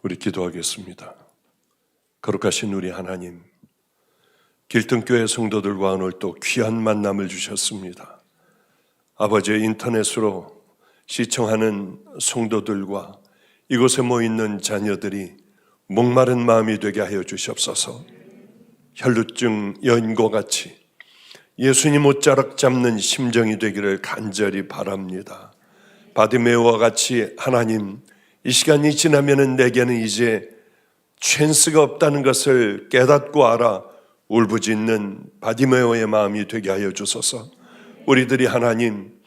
우리 기도하겠습니다. 거룩하신 우리 하나님, 길등교회 성도들과 오늘 또 귀한 만남을 주셨습니다. 아버지의 인터넷으로 시청하는 성도들과 이곳에 모이는 자녀들이 목마른 마음이 되게 하여 주시옵소서. 혈루증 여인과 같이 예수님 옷자락 잡는 심정이 되기를 간절히 바랍니다. 바디메오와 같이 하나님, 이 시간이 지나면은 내게는 이제 찬스가 없다는 것을 깨닫고 알아 울부짖는 바디메오의 마음이 되게 하여 주소서. 우리들이 하나님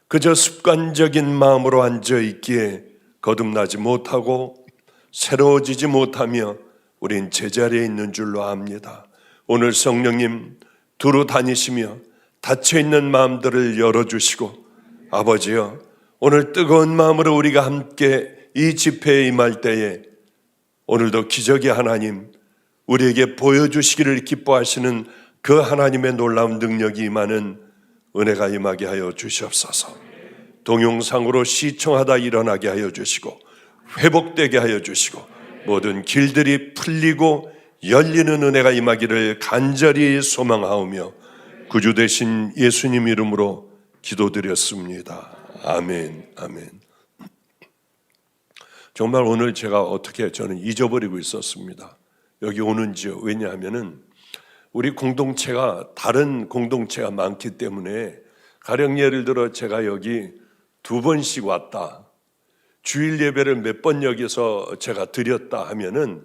그저 습관적인 마음으로 앉아 있기에 거듭나지 못하고 새로워지지 못하며 우린 제자리에 있는 줄로 압니다. 오늘 성령님 두루 다니시며 닫혀있는 마음들을 열어주시고, 아버지여, 오늘 뜨거운 마음으로 우리가 함께 이 집회에 임할 때에 오늘도 기적의 하나님 우리에게 보여주시기를 기뻐하시는 그 하나님의 놀라운 능력이 임하는 은혜가 임하게 하여 주시옵소서. 동영상으로 시청하다 일어나게 하여 주시고 회복되게 하여 주시고 모든 길들이 풀리고 열리는 은혜가 임하기를 간절히 소망하오며 구주 되신 예수님 이름으로 기도드렸습니다. 아멘, 아멘. 정말 오늘 제가 어떻게 저는 잊어버리고 있었습니다. 여기 오는지요. 왜냐하면은 우리 공동체가 다른 공동체가 많기 때문에, 가령 예를 들어 제가 여기 2번씩 왔다, 주일 예배를 몇 번 여기서 제가 드렸다 하면은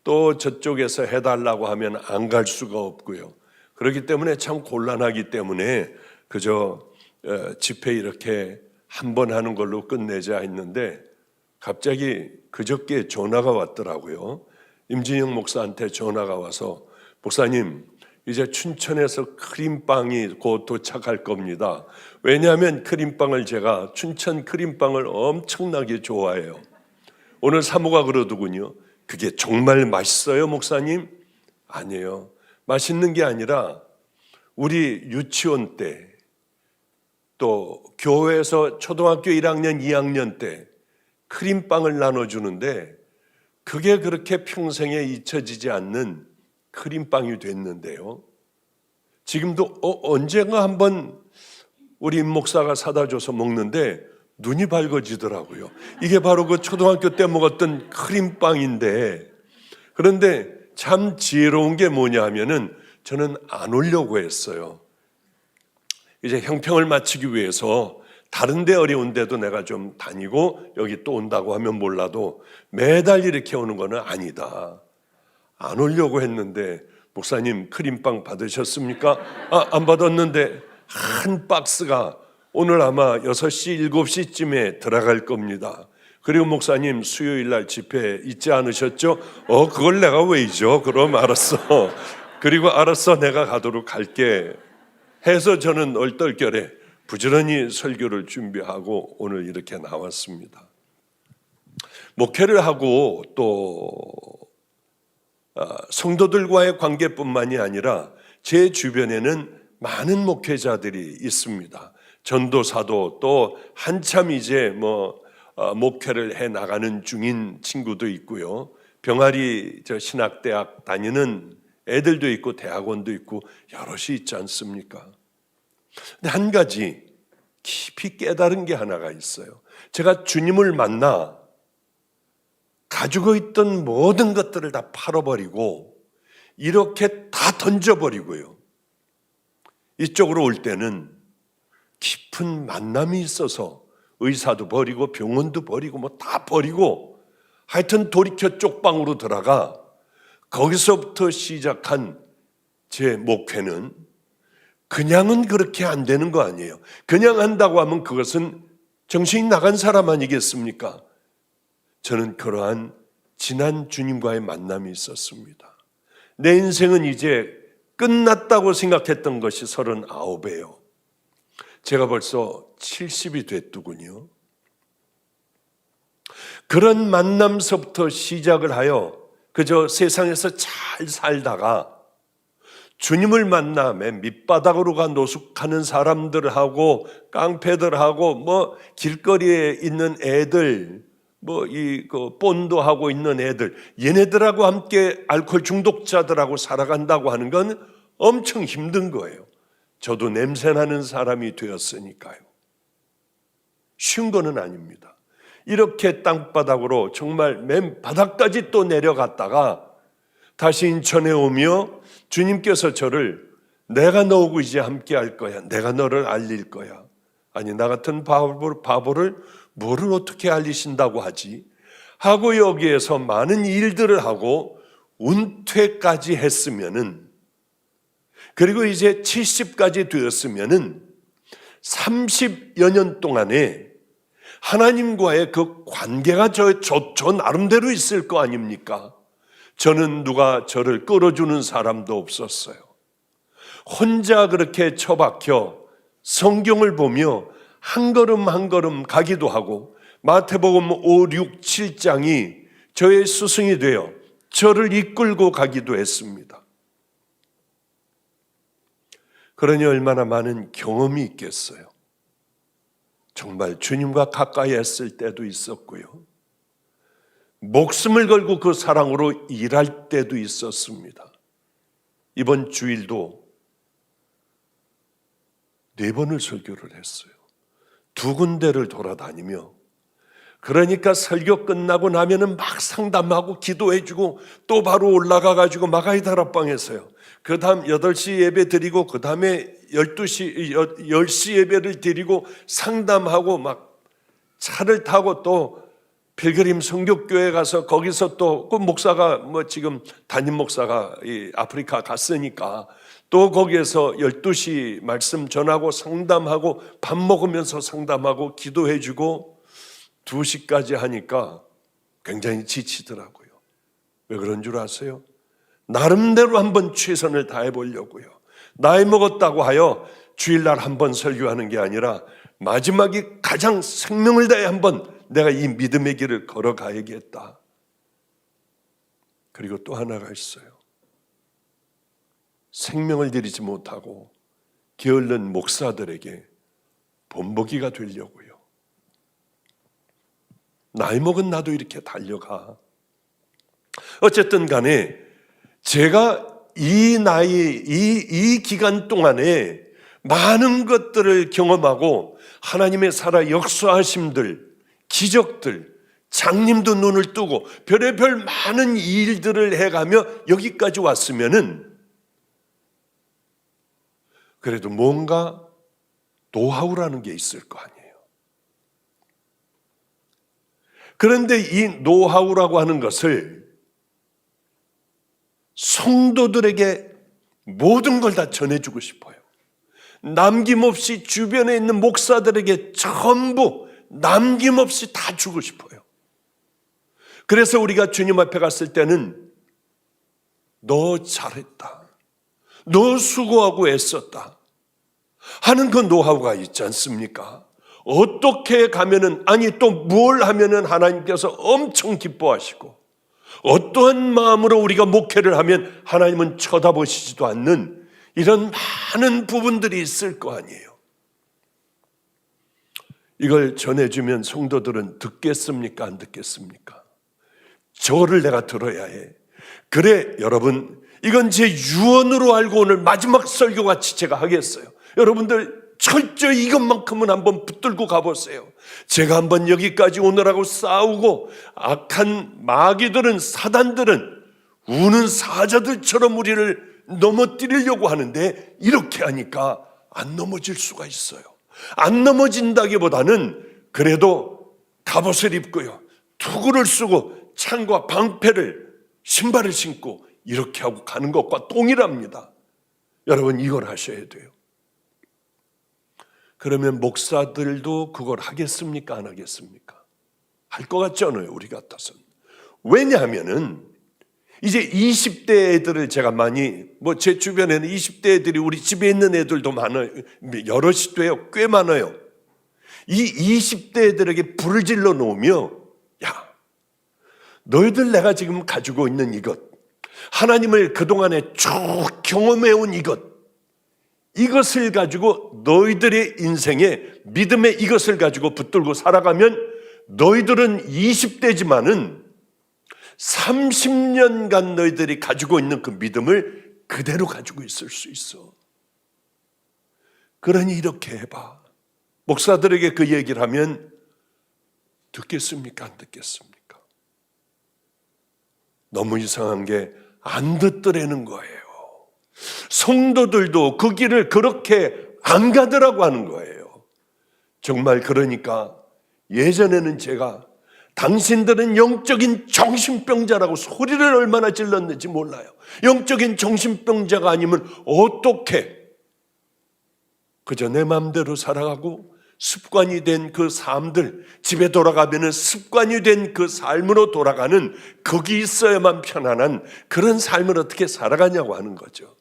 또 저쪽에서 해달라고 하면 안 갈 수가 없고요. 그렇기 때문에 참 곤란하기 때문에 그저 집회 이렇게 한 번 하는 걸로 끝내자 했는데, 갑자기 그저께 전화가 왔더라고요. 임진영 목사한테 전화가 와서, 목사님 이제 춘천에서 크림빵이 곧 도착할 겁니다. 왜냐하면 크림빵을 제가 춘천 크림빵을 엄청나게 좋아해요. 오늘 사모가 그러더군요. 그게 정말 맛있어요, 목사님? 아니에요. 맛있는 게 아니라 우리 유치원 때, 또 교회에서 초등학교 1학년, 2학년 때 크림빵을 나눠주는데 그게 그렇게 평생에 잊혀지지 않는 크림빵이 됐는데요. 지금도 언젠가 한번 우리 임 목사가 사다 줘서 먹는데 눈이 밝아지더라고요. 이게 바로 그 초등학교 때 먹었던 크림빵인데, 그런데 참 지혜로운 게 뭐냐 하면은 저는 안 오려고 했어요. 이제 형평을 맞추기 위해서 다른 데 어려운데도 내가 좀 다니고 여기 또 온다고 하면 몰라도 매달 이렇게 오는 거는 아니다. 안 오려고 했는데, 목사님 크림빵 받으셨습니까? 안 받았는데 한 박스가 오늘 아마 6시, 7시쯤에 들어갈 겁니다. 그리고 목사님 수요일 날 집회 있지 않으셨죠? 그걸 내가 왜 잊어? 그럼 알았어. 그리고 알았어, 내가 가도록 할게 해서 저는 얼떨결에 부지런히 설교를 준비하고 오늘 이렇게 나왔습니다. 목회를 하고 또 성도들과의 관계뿐만이 아니라 제 주변에는 많은 목회자들이 있습니다. 전도사도 또 한참 이제 목회를 해 나가는 중인 친구도 있고요. 병아리 신학대학 다니는 애들도 있고 대학원도 있고 여럿이 있지 않습니까? 근데 한 가지 깊이 깨달은 게 하나가 있어요. 제가 주님을 만나 가지고 있던 모든 것들을 다 팔아버리고 이렇게 다 던져버리고요, 이쪽으로 올 때는 깊은 만남이 있어서 의사도 버리고 병원도 버리고 뭐 다 버리고 하여튼 돌이켜 쪽방으로 들어가 거기서부터 시작한 제 목회는 그냥은 그렇게 안 되는 거 아니에요. 그냥 한다고 하면 그것은 정신이 나간 사람 아니겠습니까? 저는 그러한 지난 주님과의 만남이 있었습니다. 내 인생은 이제 끝났다고 생각했던 것이 39이에요. 제가 벌써 70이 됐더군요. 그런 만남서부터 시작을 하여 그저 세상에서 잘 살다가 주님을 만나 맨 밑바닥으로 가 노숙하는 사람들하고 깡패들하고 길거리에 있는 애들 그 본도 하고 있는 애들, 얘네들하고 함께 알코올 중독자들하고 살아간다고 하는 건 엄청 힘든 거예요. 저도 냄새나는 사람이 되었으니까요. 쉬운 거는 아닙니다. 이렇게 땅바닥으로 정말 맨 바닥까지 또 내려갔다가 다시 인천에 오며 주님께서 저를 내가 너하고 이제 함께 할 거야. 내가 너를 알릴 거야. 아니, 나 같은 바보를 뭐를 어떻게 알리신다고 하지? 하고 여기에서 많은 일들을 하고 은퇴까지 했으면은, 그리고 이제 70까지 되었으면은 30여 년 동안에 하나님과의 그 관계가 저 나름대로 있을 거 아닙니까? 저는 누가 저를 끌어주는 사람도 없었어요. 혼자 그렇게 처박혀 성경을 보며 한 걸음 한 걸음 가기도 하고, 마태복음 5, 6, 7장이 저의 스승이 되어 저를 이끌고 가기도 했습니다. 그러니 얼마나 많은 경험이 있겠어요. 정말 주님과 가까이 했을 때도 있었고요. 목숨을 걸고 그 사랑으로 일할 때도 있었습니다. 이번 주일도 4번을 설교를 했어요. 2군데를 돌아다니며, 그러니까 설교 끝나고 나면은 막 상담하고 기도해주고 또 바로 올라가가지고 마가이 다락방에서요. 그 다음 8시 예배 드리고 그 다음에 10시 예배를 드리고 상담하고 막 차를 타고 또 필그림 성교교회 가서 거기서 또 그 목사가 지금 담임 목사가 이 아프리카 갔으니까 또 거기에서 12시 말씀 전하고 상담하고 밥 먹으면서 상담하고 기도해주고 2시까지 하니까 굉장히 지치더라고요. 왜 그런 줄 아세요? 나름대로 한번 최선을 다해 보려고요. 나이 먹었다고 하여 주일날 한번 설교하는 게 아니라 마지막에 가장 생명을 다해 한번 내가 이 믿음의 길을 걸어가야겠다. 그리고 또 하나가 있어요. 생명을 들이지 못하고 게을른 목사들에게 본보기가 되려고요. 나이 먹은 나도 이렇게 달려가. 어쨌든 간에 제가 이 나이, 이 기간 동안에 많은 것들을 경험하고 하나님의 살아 역사하심들, 기적들, 장님도 눈을 뜨고 별의별 많은 일들을 해가며 여기까지 왔으면은 그래도 뭔가 노하우라는 게 있을 거 아니에요. 그런데 이 노하우라고 하는 것을 성도들에게 모든 걸 다 전해주고 싶어요. 남김없이 주변에 있는 목사들에게 전부 남김없이 다 주고 싶어요. 그래서 우리가 주님 앞에 갔을 때는 너 잘했다, 너 수고하고 애썼다 하는 그 노하우가 있지 않습니까? 어떻게 가면은, 아니 또 뭘 하면은 하나님께서 엄청 기뻐하시고, 어떠한 마음으로 우리가 목회를 하면 하나님은 쳐다보시지도 않는 이런 많은 부분들이 있을 거 아니에요. 이걸 전해주면 성도들은 듣겠습니까? 안 듣겠습니까? 저를 내가 들어야 해. 그래, 여러분, 이건 제 유언으로 알고 오늘 마지막 설교같이 제가 하겠어요. 여러분들 철저히 이것만큼은 한번 붙들고 가보세요. 제가 한번 여기까지 오느라고 싸우고 악한 마귀들은, 사단들은 우는 사자들처럼 우리를 넘어뜨리려고 하는데 이렇게 하니까 안 넘어질 수가 있어요. 안 넘어진다기보다는 그래도 갑옷을 입고요, 투구를 쓰고 창과 방패를, 신발을 신고 이렇게 하고 가는 것과 동일합니다. 여러분, 이걸 하셔야 돼요. 그러면 목사들도 그걸 하겠습니까? 안 하겠습니까? 할 것 같지 않아요, 우리 같아서는. 왜냐하면은 이제 20대 애들을 제가 많이, 제 주변에는 20대 애들이, 우리 집에 있는 애들도 많아요. 여럿이 돼요. 꽤 많아요. 이 20대 애들에게 불을 질러 놓으며, 야, 너희들 내가 지금 가지고 있는 이것, 하나님을 그동안에 쭉 경험해온 이것을 가지고 너희들의 인생에 믿음의 이것을 가지고 붙들고 살아가면 너희들은 20대지만은 30년간 너희들이 가지고 있는 그 믿음을 그대로 가지고 있을 수 있어. 그러니 이렇게 해봐. 목사들에게 그 얘기를 하면 듣겠습니까? 안 듣겠습니까? 너무 이상한 게 안 듣더라는 거예요. 성도들도 그 길을 그렇게 안 가더라고 하는 거예요. 정말 그러니까 예전에는 제가 당신들은 영적인 정신병자라고 소리를 얼마나 질렀는지 몰라요. 영적인 정신병자가 아니면 어떻게 그저 내 마음대로 살아가고 습관이 된 그 삶들, 집에 돌아가면 습관이 된 그 삶으로 돌아가는, 거기 있어야만 편안한 그런 삶을 어떻게 살아가냐고 하는 거죠.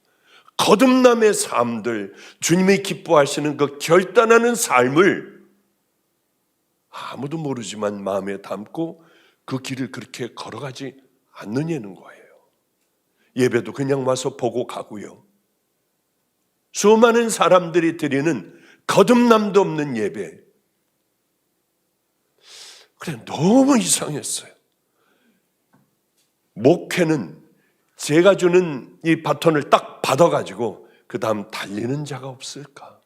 거듭남의 삶들, 주님이 기뻐하시는 그 결단하는 삶을 아무도 모르지만 마음에 담고 그 길을 그렇게 걸어가지 않느냐는 거예요. 예배도 그냥 와서 보고 가고요. 수많은 사람들이 드리는 거듭남도 없는 예배. 그래, 너무 이상했어요. 목회는 제가 주는 이 바톤을 딱 받아가지고 그 다음 달리는 자가 없을까?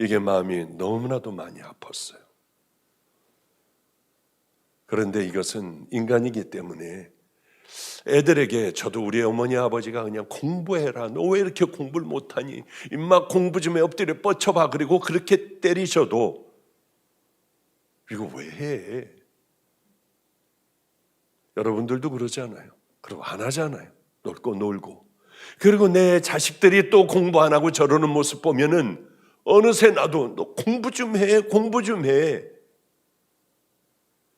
이게 마음이 너무나도 많이 아팠어요. 그런데 이것은 인간이기 때문에 애들에게, 저도 우리 어머니 아버지가 그냥 공부해라, 너 왜 이렇게 공부를 못하니, 임마 공부 좀 해, 엎드려 뻗쳐봐, 그리고 그렇게 때리셔도 이거 왜 해? 여러분들도 그러잖아요. 그리고 안 하잖아요. 놀 거 놀고. 그리고 내 자식들이 또 공부 안 하고 저러는 모습 보면은 어느새 나도 너 공부 좀 해, 공부 좀 해.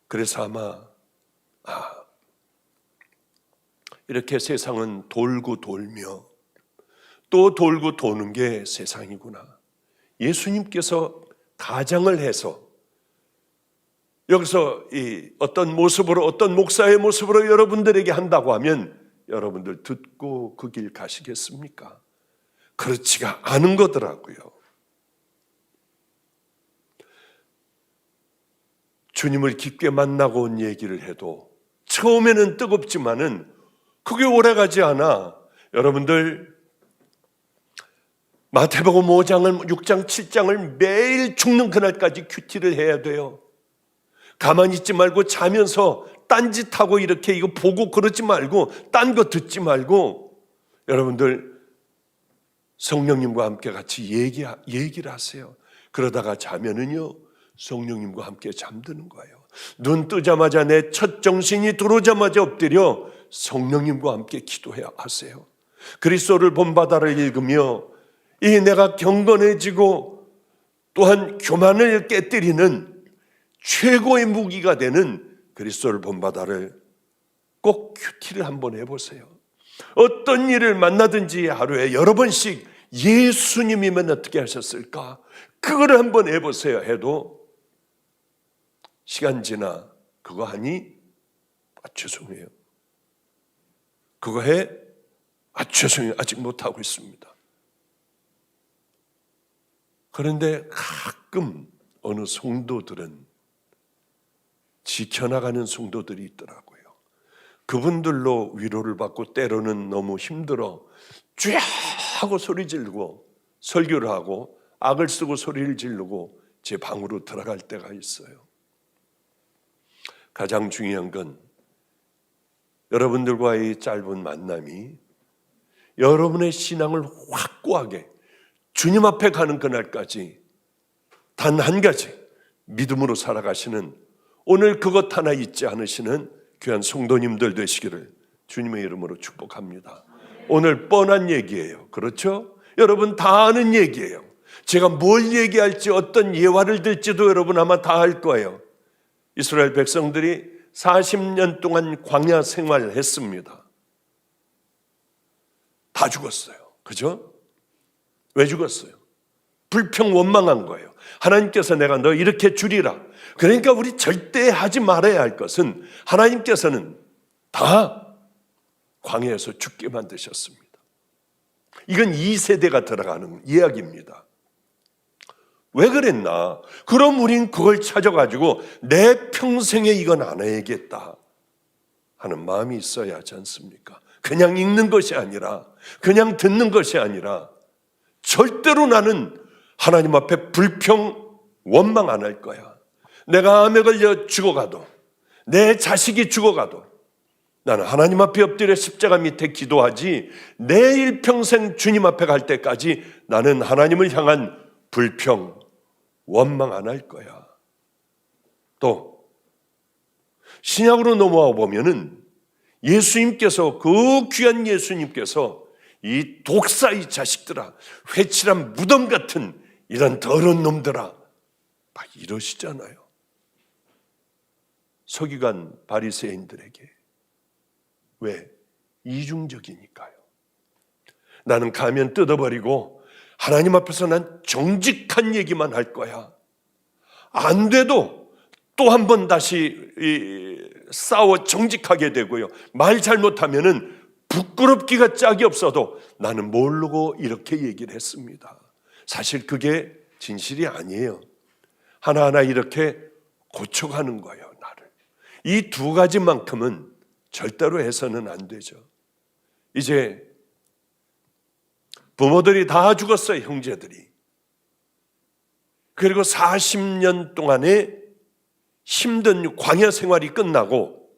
그래서 아마 이렇게 세상은 돌고 돌며 또 돌고 도는 게 세상이구나. 예수님께서 가장을 해서 여기서 이 어떤 모습으로, 어떤 목사의 모습으로 여러분들에게 한다고 하면 여러분들 듣고 그 길 가시겠습니까? 그렇지가 않은 거더라고요. 주님을 깊게 만나고 온 얘기를 해도 처음에는 뜨겁지만은 그게 오래가지 않아. 여러분들 마태복음 5장을 6장 7장을 매일 죽는 그날까지 큐티를 해야 돼요. 가만히 있지 말고 자면서 딴짓하고 이렇게 이거 보고 그러지 말고 딴 거 듣지 말고 여러분들 성령님과 함께 같이 얘기를 하세요. 그러다가 자면은요 성령님과 함께 잠드는 거예요. 눈 뜨자마자 내 첫 정신이 들어오자마자 엎드려 성령님과 함께 기도해야 하세요. 그리스도를 본받아를 읽으며 이 내가 경건해지고 또한 교만을 깨뜨리는 최고의 무기가 되는 그리스도를 본받아를 꼭 큐티를 한번 해보세요. 어떤 일을 만나든지 하루에 여러 번씩 예수님이면 어떻게 하셨을까? 그거를 한번 해보세요. 해도 시간 지나 그거 하니? 죄송해요. 그거 해? 죄송해요. 아직 못하고 있습니다. 그런데 가끔 어느 성도들은 지켜나가는 성도들이 있더라고요. 그분들로 위로를 받고 때로는 너무 힘들어 쥐야 하고 소리 지르고 설교를 하고 악을 쓰고 소리를 지르고 제 방으로 들어갈 때가 있어요. 가장 중요한 건 여러분들과의 짧은 만남이 여러분의 신앙을 확고하게 주님 앞에 가는 그날까지 단 한 가지 믿음으로 살아가시는, 오늘 그것 하나 잊지 않으시는 귀한 성도님들 되시기를 주님의 이름으로 축복합니다. 오늘 뻔한 얘기예요. 그렇죠? 여러분 다 아는 얘기예요. 제가 뭘 얘기할지 어떤 예화를 들지도 여러분 아마 다 알 거예요. 이스라엘 백성들이 40년 동안 광야 생활을 했습니다. 다 죽었어요. 그죠? 왜 죽었어요? 불평 원망한 거예요. 하나님께서 내가 너 이렇게 주리라. 그러니까 우리 절대 하지 말아야 할 것은 하나님께서는 다 광야에서 죽게 만드셨습니다. 이건 2세대가 들어가는 이야기입니다. 왜 그랬나? 그럼 우린 그걸 찾아가지고 내 평생에 이건 안 해야겠다 하는 마음이 있어야 하지 않습니까? 그냥 읽는 것이 아니라, 그냥 듣는 것이 아니라 절대로 나는 하나님 앞에 불평, 원망 안 할 거야. 내가 암에 걸려 죽어가도, 내 자식이 죽어가도 나는 하나님 앞에 엎드려 십자가 밑에 기도하지, 내 일평생 주님 앞에 갈 때까지 나는 하나님을 향한 불평, 원망 안 할 거야. 또 신약으로 넘어와 보면은 예수님께서, 그 귀한 예수님께서 이 독사 이 자식들아, 회칠한 무덤 같은 이런 더러운 놈들아 막 이러시잖아요. 서기관 바리새인들에게. 왜? 이중적이니까요. 나는 가면 뜯어버리고 하나님 앞에서 난 정직한 얘기만 할 거야. 안 돼도 또 한 번 다시 싸워 정직하게 되고요. 말 잘못하면은 부끄럽기가 짝이 없어도 나는 모르고 이렇게 얘기를 했습니다. 사실 그게 진실이 아니에요. 하나하나 이렇게 고쳐가는 거예요, 나를. 이 두 가지만큼은 절대로 해서는 안 되죠. 이제 부모들이 다 죽었어요, 형제들이. 그리고 40년 동안의 힘든 광야 생활이 끝나고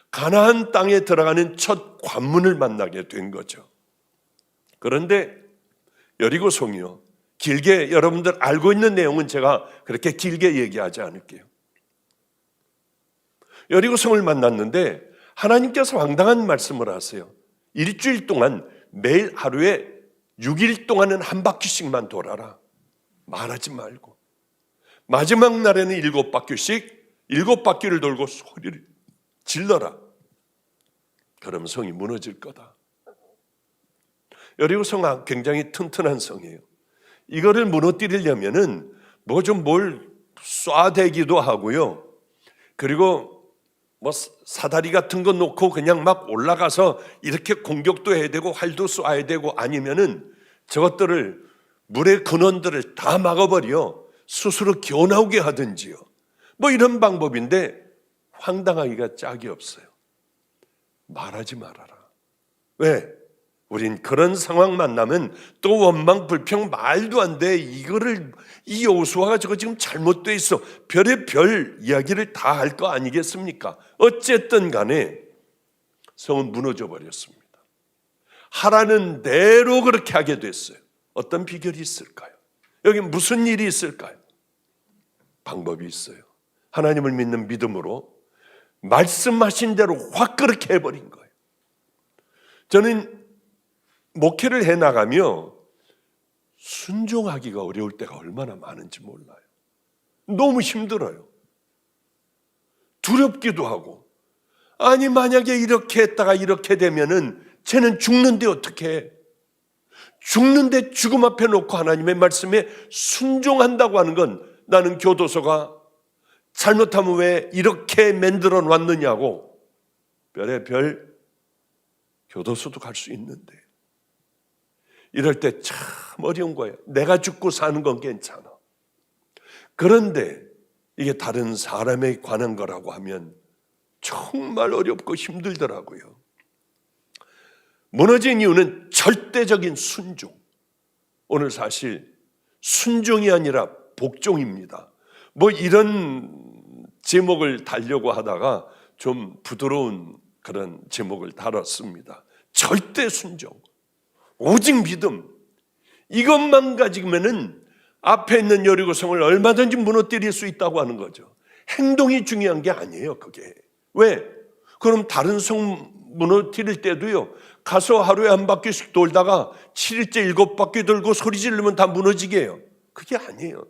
가나안 땅에 들어가는 첫 관문을 만나게 된 거죠. 그런데 여리고성이요, 길게 여러분들 알고 있는 내용은 제가 그렇게 길게 얘기하지 않을게요. 여리고성을 만났는데 하나님께서 황당한 말씀을 하세요. 일주일 동안 매일 하루에 6일 동안은 한 바퀴씩만 돌아라. 말하지 말고. 마지막 날에는 7바퀴씩 7바퀴를 돌고 소리를 질러라. 그럼 성이 무너질 거다. 여리고성 굉장히 튼튼한 성이에요. 이거를 무너뜨리려면은 뭐 좀 뭘 쏴대기도 하고요. 그리고 뭐 사다리 같은 거 놓고 그냥 막 올라가서 이렇게 공격도 해야 되고 활도 쏴야 되고, 아니면은 저것들을 물의 근원들을 다 막아버려 스스로 기어나오게 하든지요. 뭐 이런 방법인데 황당하기가 짝이 없어요. 말하지 말아라. 왜? 우린 그런 상황 만나면 또 원망, 불평, 말도 안 돼. 이 여호수아가 저거 지금 잘못돼 있어. 별의별 이야기를 다 할 거 아니겠습니까? 어쨌든 간에 성은 무너져 버렸습니다. 하라는 대로 그렇게 하게 됐어요. 어떤 비결이 있을까요? 여기 무슨 일이 있을까요? 방법이 있어요. 하나님을 믿는 믿음으로 말씀하신 대로 확 그렇게 해버린 거예요. 저는 목회를 해나가며 순종하기가 어려울 때가 얼마나 많은지 몰라요. 너무 힘들어요. 두렵기도 하고, 아니 만약에 이렇게 했다가 이렇게 되면은 쟤는 죽는데 어떻게 해? 죽는데 죽음 앞에 놓고 하나님의 말씀에 순종한다고 하는 건, 나는 교도소가 잘못하면 왜 이렇게 만들어 놨느냐고 별의별 교도소도 갈 수 있는데, 이럴 때 참 어려운 거예요. 내가 죽고 사는 건 괜찮아. 그런데 이게 다른 사람에 관한 거라고 하면 정말 어렵고 힘들더라고요. 무너진 이유는 절대적인 순종. 오늘 사실 순종이 아니라 복종입니다. 뭐 이런 제목을 달려고 하다가 좀 부드러운 그런 제목을 달았습니다. 절대 순종, 오직 믿음. 이것만 가지면은 앞에 있는 여리고성을 얼마든지 무너뜨릴 수 있다고 하는 거죠. 행동이 중요한 게 아니에요, 그게. 왜? 그럼 다른 성 무너뜨릴 때도요, 가서 하루에 한 바퀴씩 돌다가 7일째 7바퀴 돌고 소리 지르면 다 무너지게 해요. 그게 아니에요.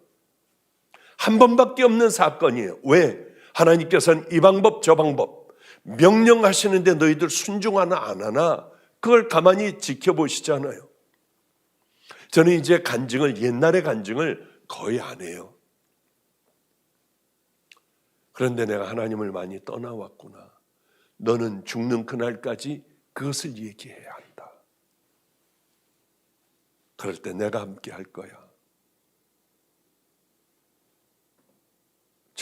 한 번밖에 없는 사건이에요. 왜? 하나님께서는 이 방법 저 방법 명령하시는데 너희들 순종하나 안 하나 그걸 가만히 지켜보시잖아요. 저는 이제 간증을, 옛날의 간증을 거의 안 해요. 그런데 내가 하나님을 많이 떠나왔구나. 너는 죽는 그날까지 그것을 얘기해야 한다. 그럴 때 내가 함께 할 거야.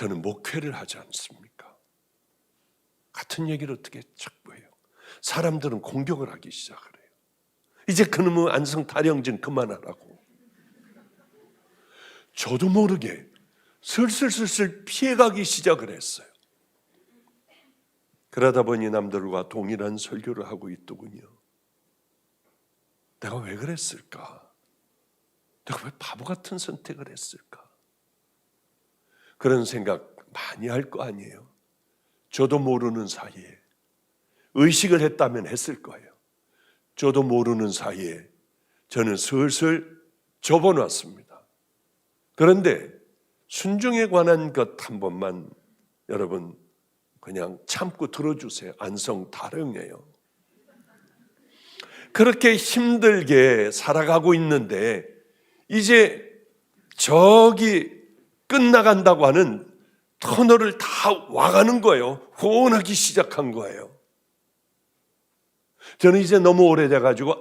저는 목회를 하지 않습니까? 같은 얘기를 어떻게 자꾸 해요? 사람들은 공격을 하기 시작을 해요. 이제 그놈의 안성 타령진 그만하라고. 저도 모르게 슬슬 피해가기 시작을 했어요. 그러다 보니 남들과 동일한 설교를 하고 있더군요. 내가 왜 그랬을까? 내가 왜 바보 같은 선택을 했을까? 그런 생각 많이 할 거 아니에요. 저도 모르는 사이에 의식을 했다면 했을 거예요. 저도 모르는 사이에 저는 슬슬 접어놨습니다. 그런데 순종에 관한 것 한 번만 여러분 그냥 참고 들어주세요. 안성 타령이에요. 그렇게 힘들게 살아가고 있는데 이제 저기 끝나간다고 하는 터널을 다 와가는 거예요. 호원하기 시작한 거예요. 저는 이제 너무 오래돼가지고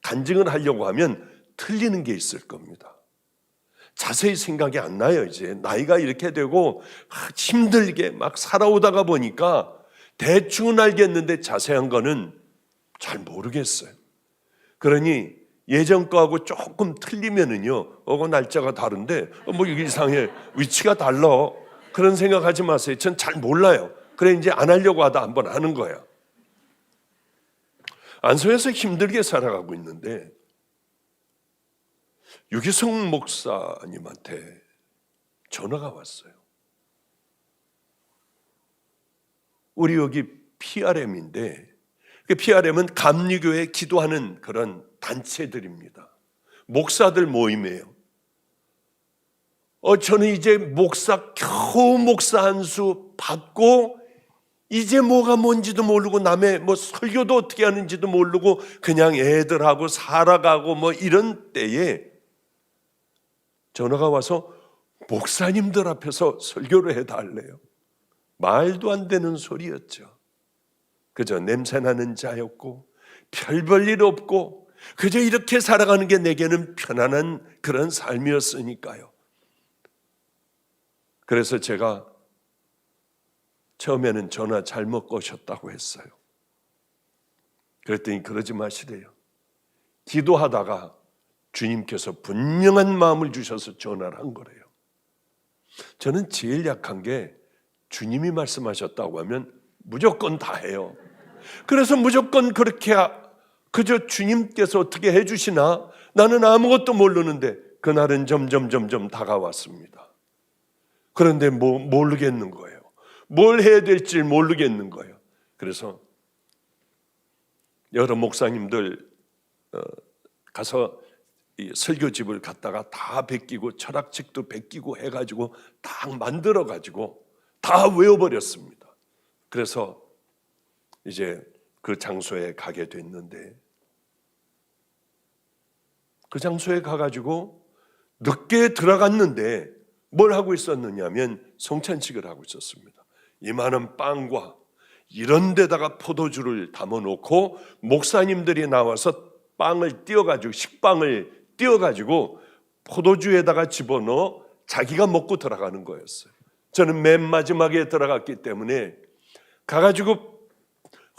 간증을 하려고 하면 틀리는 게 있을 겁니다. 자세히 생각이 안 나요. 이제 나이가 이렇게 되고 힘들게 막 살아오다가 보니까 대충은 알겠는데 자세한 거는 잘 모르겠어요. 그러니 예전 거하고 조금 틀리면은요, 날짜가 다른데 뭐 이게 이상해, 위치가 달라, 그런 생각하지 마세요. 전 잘 몰라요. 그래 이제 안 하려고 하다 한번 하는 거야. 안성에서 힘들게 살아가고 있는데 유기성 목사님한테 전화가 왔어요. 우리 여기 PRM인데 PRM은 감리교회 기도하는 그런 단체들입니다. 목사들 모임이에요. 저는 이제 겨우 목사 한 수 받고 이제 뭐가 뭔지도 모르고 남의 뭐 설교도 어떻게 하는지도 모르고 그냥 애들하고 살아가고 뭐 이런 때에 전화가 와서 목사님들 앞에서 설교를 해달래요. 말도 안 되는 소리였죠. 그저 냄새나는 자였고 별 볼 일 없고 그저 이렇게 살아가는 게 내게는 편안한 그런 삶이었으니까요. 그래서 제가 처음에는 전화 잘못 거셨다고 했어요. 그랬더니 그러지 마시래요. 기도하다가 주님께서 분명한 마음을 주셔서 전화를 한 거래요. 저는 제일 약한 게 주님이 말씀하셨다고 하면 무조건 다 해요. 그래서 무조건 그렇게 그저 주님께서 어떻게 해주시나 나는 아무것도 모르는데 그날은 점점 다가왔습니다. 그런데 모르겠는 거예요. 뭘 해야 될지 모르겠는 거예요. 그래서 여러 목사님들 가서 이 설교집을 갖다가 다 베끼고 철학책도 베끼고 해가지고 다 만들어가지고 다 외워버렸습니다. 그래서 이제 그 장소에 가게 됐는데 그 장소에 가가지고 늦게 들어갔는데 뭘 하고 있었느냐면 성찬식을 하고 있었습니다. 이만한 빵과 이런 데다가 포도주를 담아놓고 목사님들이 나와서 빵을 띄어가지고 식빵을 띄어가지고 포도주에다가 집어넣어 자기가 먹고 들어가는 거였어요. 저는 맨 마지막에 들어갔기 때문에 가가지고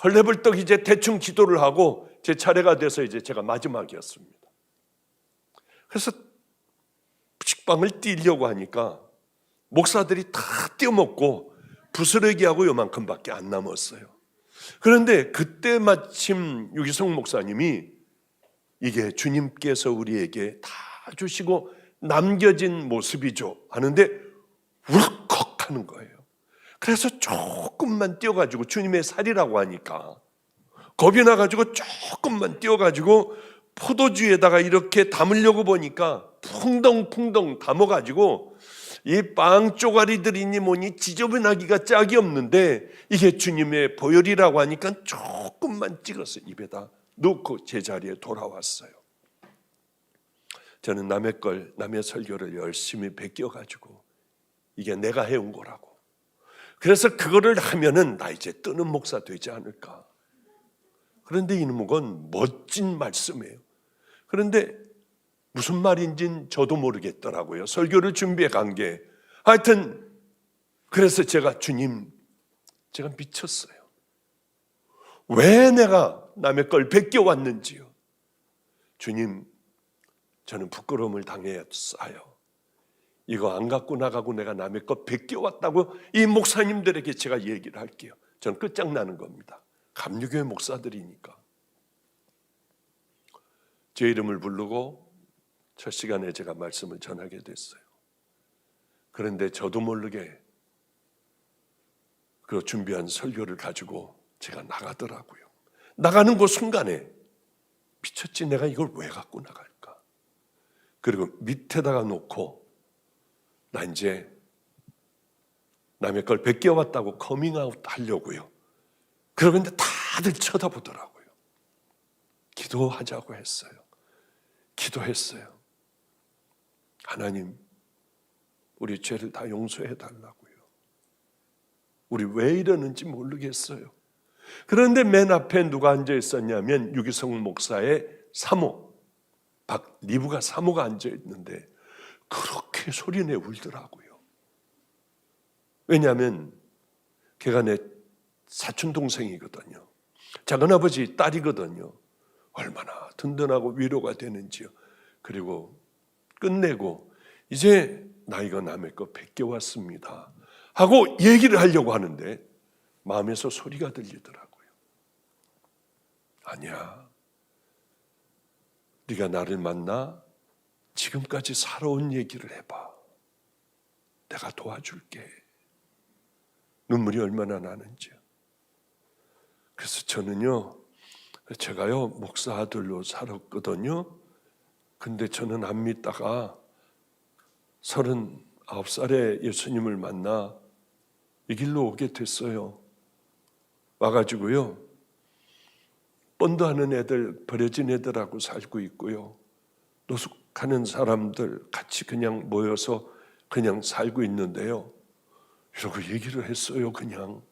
헐레벌떡 이제 대충 기도를 하고 제 차례가 돼서 이제 제가 마지막이었습니다. 그래서 식빵을 띄려고 하니까 목사들이 다 띄어먹고 부스러기하고 요만큼밖에 안 남았어요. 그런데 그때 마침 유기성 목사님이 이게 주님께서 우리에게 다 주시고 남겨진 모습이죠 하는데 울컥 하는 거예요. 그래서 조금만 띄어가지고 주님의 살이라고 하니까 겁이 나가지고 조금만 띄어가지고 포도주에다가 이렇게 담으려고 보니까 풍덩풍덩 담아가지고 이 빵 쪼가리들이니 뭐니 지저분하기가 짝이 없는데 이게 주님의 보혈이라고 하니까 조금만 찍어서 입에다 넣고 제자리에 돌아왔어요. 저는 남의 설교를 열심히 베껴가지고 이게 내가 해온 거라고. 그래서 그거를 하면은 나 이제 뜨는 목사 되지 않을까. 그런데 이놈은 멋진 말씀이에요. 그런데 무슨 말인지는 저도 모르겠더라고요. 설교를 준비해 간 게. 하여튼 그래서 제가 주님, 제가 미쳤어요. 왜 내가 남의 걸 베껴왔는지요. 주님, 저는 부끄러움을 당했어요. 이거 안 갖고 나가고 내가 남의 것 베껴왔다고 이 목사님들에게 제가 얘기를 할게요. 저는 끝장나는 겁니다. 감리교회 목사들이니까. 제 이름을 부르고 첫 시간에 제가 말씀을 전하게 됐어요. 그런데 저도 모르게 그 준비한 설교를 가지고 제가 나가더라고요. 나가는 그 순간에 미쳤지, 내가 이걸 왜 갖고 나갈까? 그리고 밑에다가 놓고 나 이제 남의 걸 베껴왔다고 커밍아웃 하려고요. 그러는데 다들 쳐다보더라고요. 기도하자고 했어요. 기도했어요. 하나님, 우리 죄를 다 용서해 달라고요. 우리 왜 이러는지 모르겠어요. 그런데 맨 앞에 누가 앉아 있었냐면 유기성 목사의 사모, 박리부가 사모가 앉아 있는데 그렇게 소리내 울더라고요. 왜냐하면 걔가 내 사촌 동생이거든요. 작은아버지 딸이거든요. 얼마나 든든하고 위로가 되는지요. 그리고 끝내고 이제 나 이거 남의 거 베껴왔습니다 하고 얘기를 하려고 하는데 마음에서 소리가 들리더라고요. 아니야, 네가 나를 만나 지금까지 살아온 얘기를 해봐. 내가 도와줄게. 눈물이 얼마나 나는지요. 그래서 저는요, 제가요 목사 아들로 살았거든요. 근데 저는 안 믿다가 39살에 예수님을 만나 이 길로 오게 됐어요. 와가지고요, 본드하는 애들, 버려진 애들하고 살고 있고요, 노숙하는 사람들 같이 그냥 모여서 그냥 살고 있는데요, 이러고 얘기를 했어요. 그냥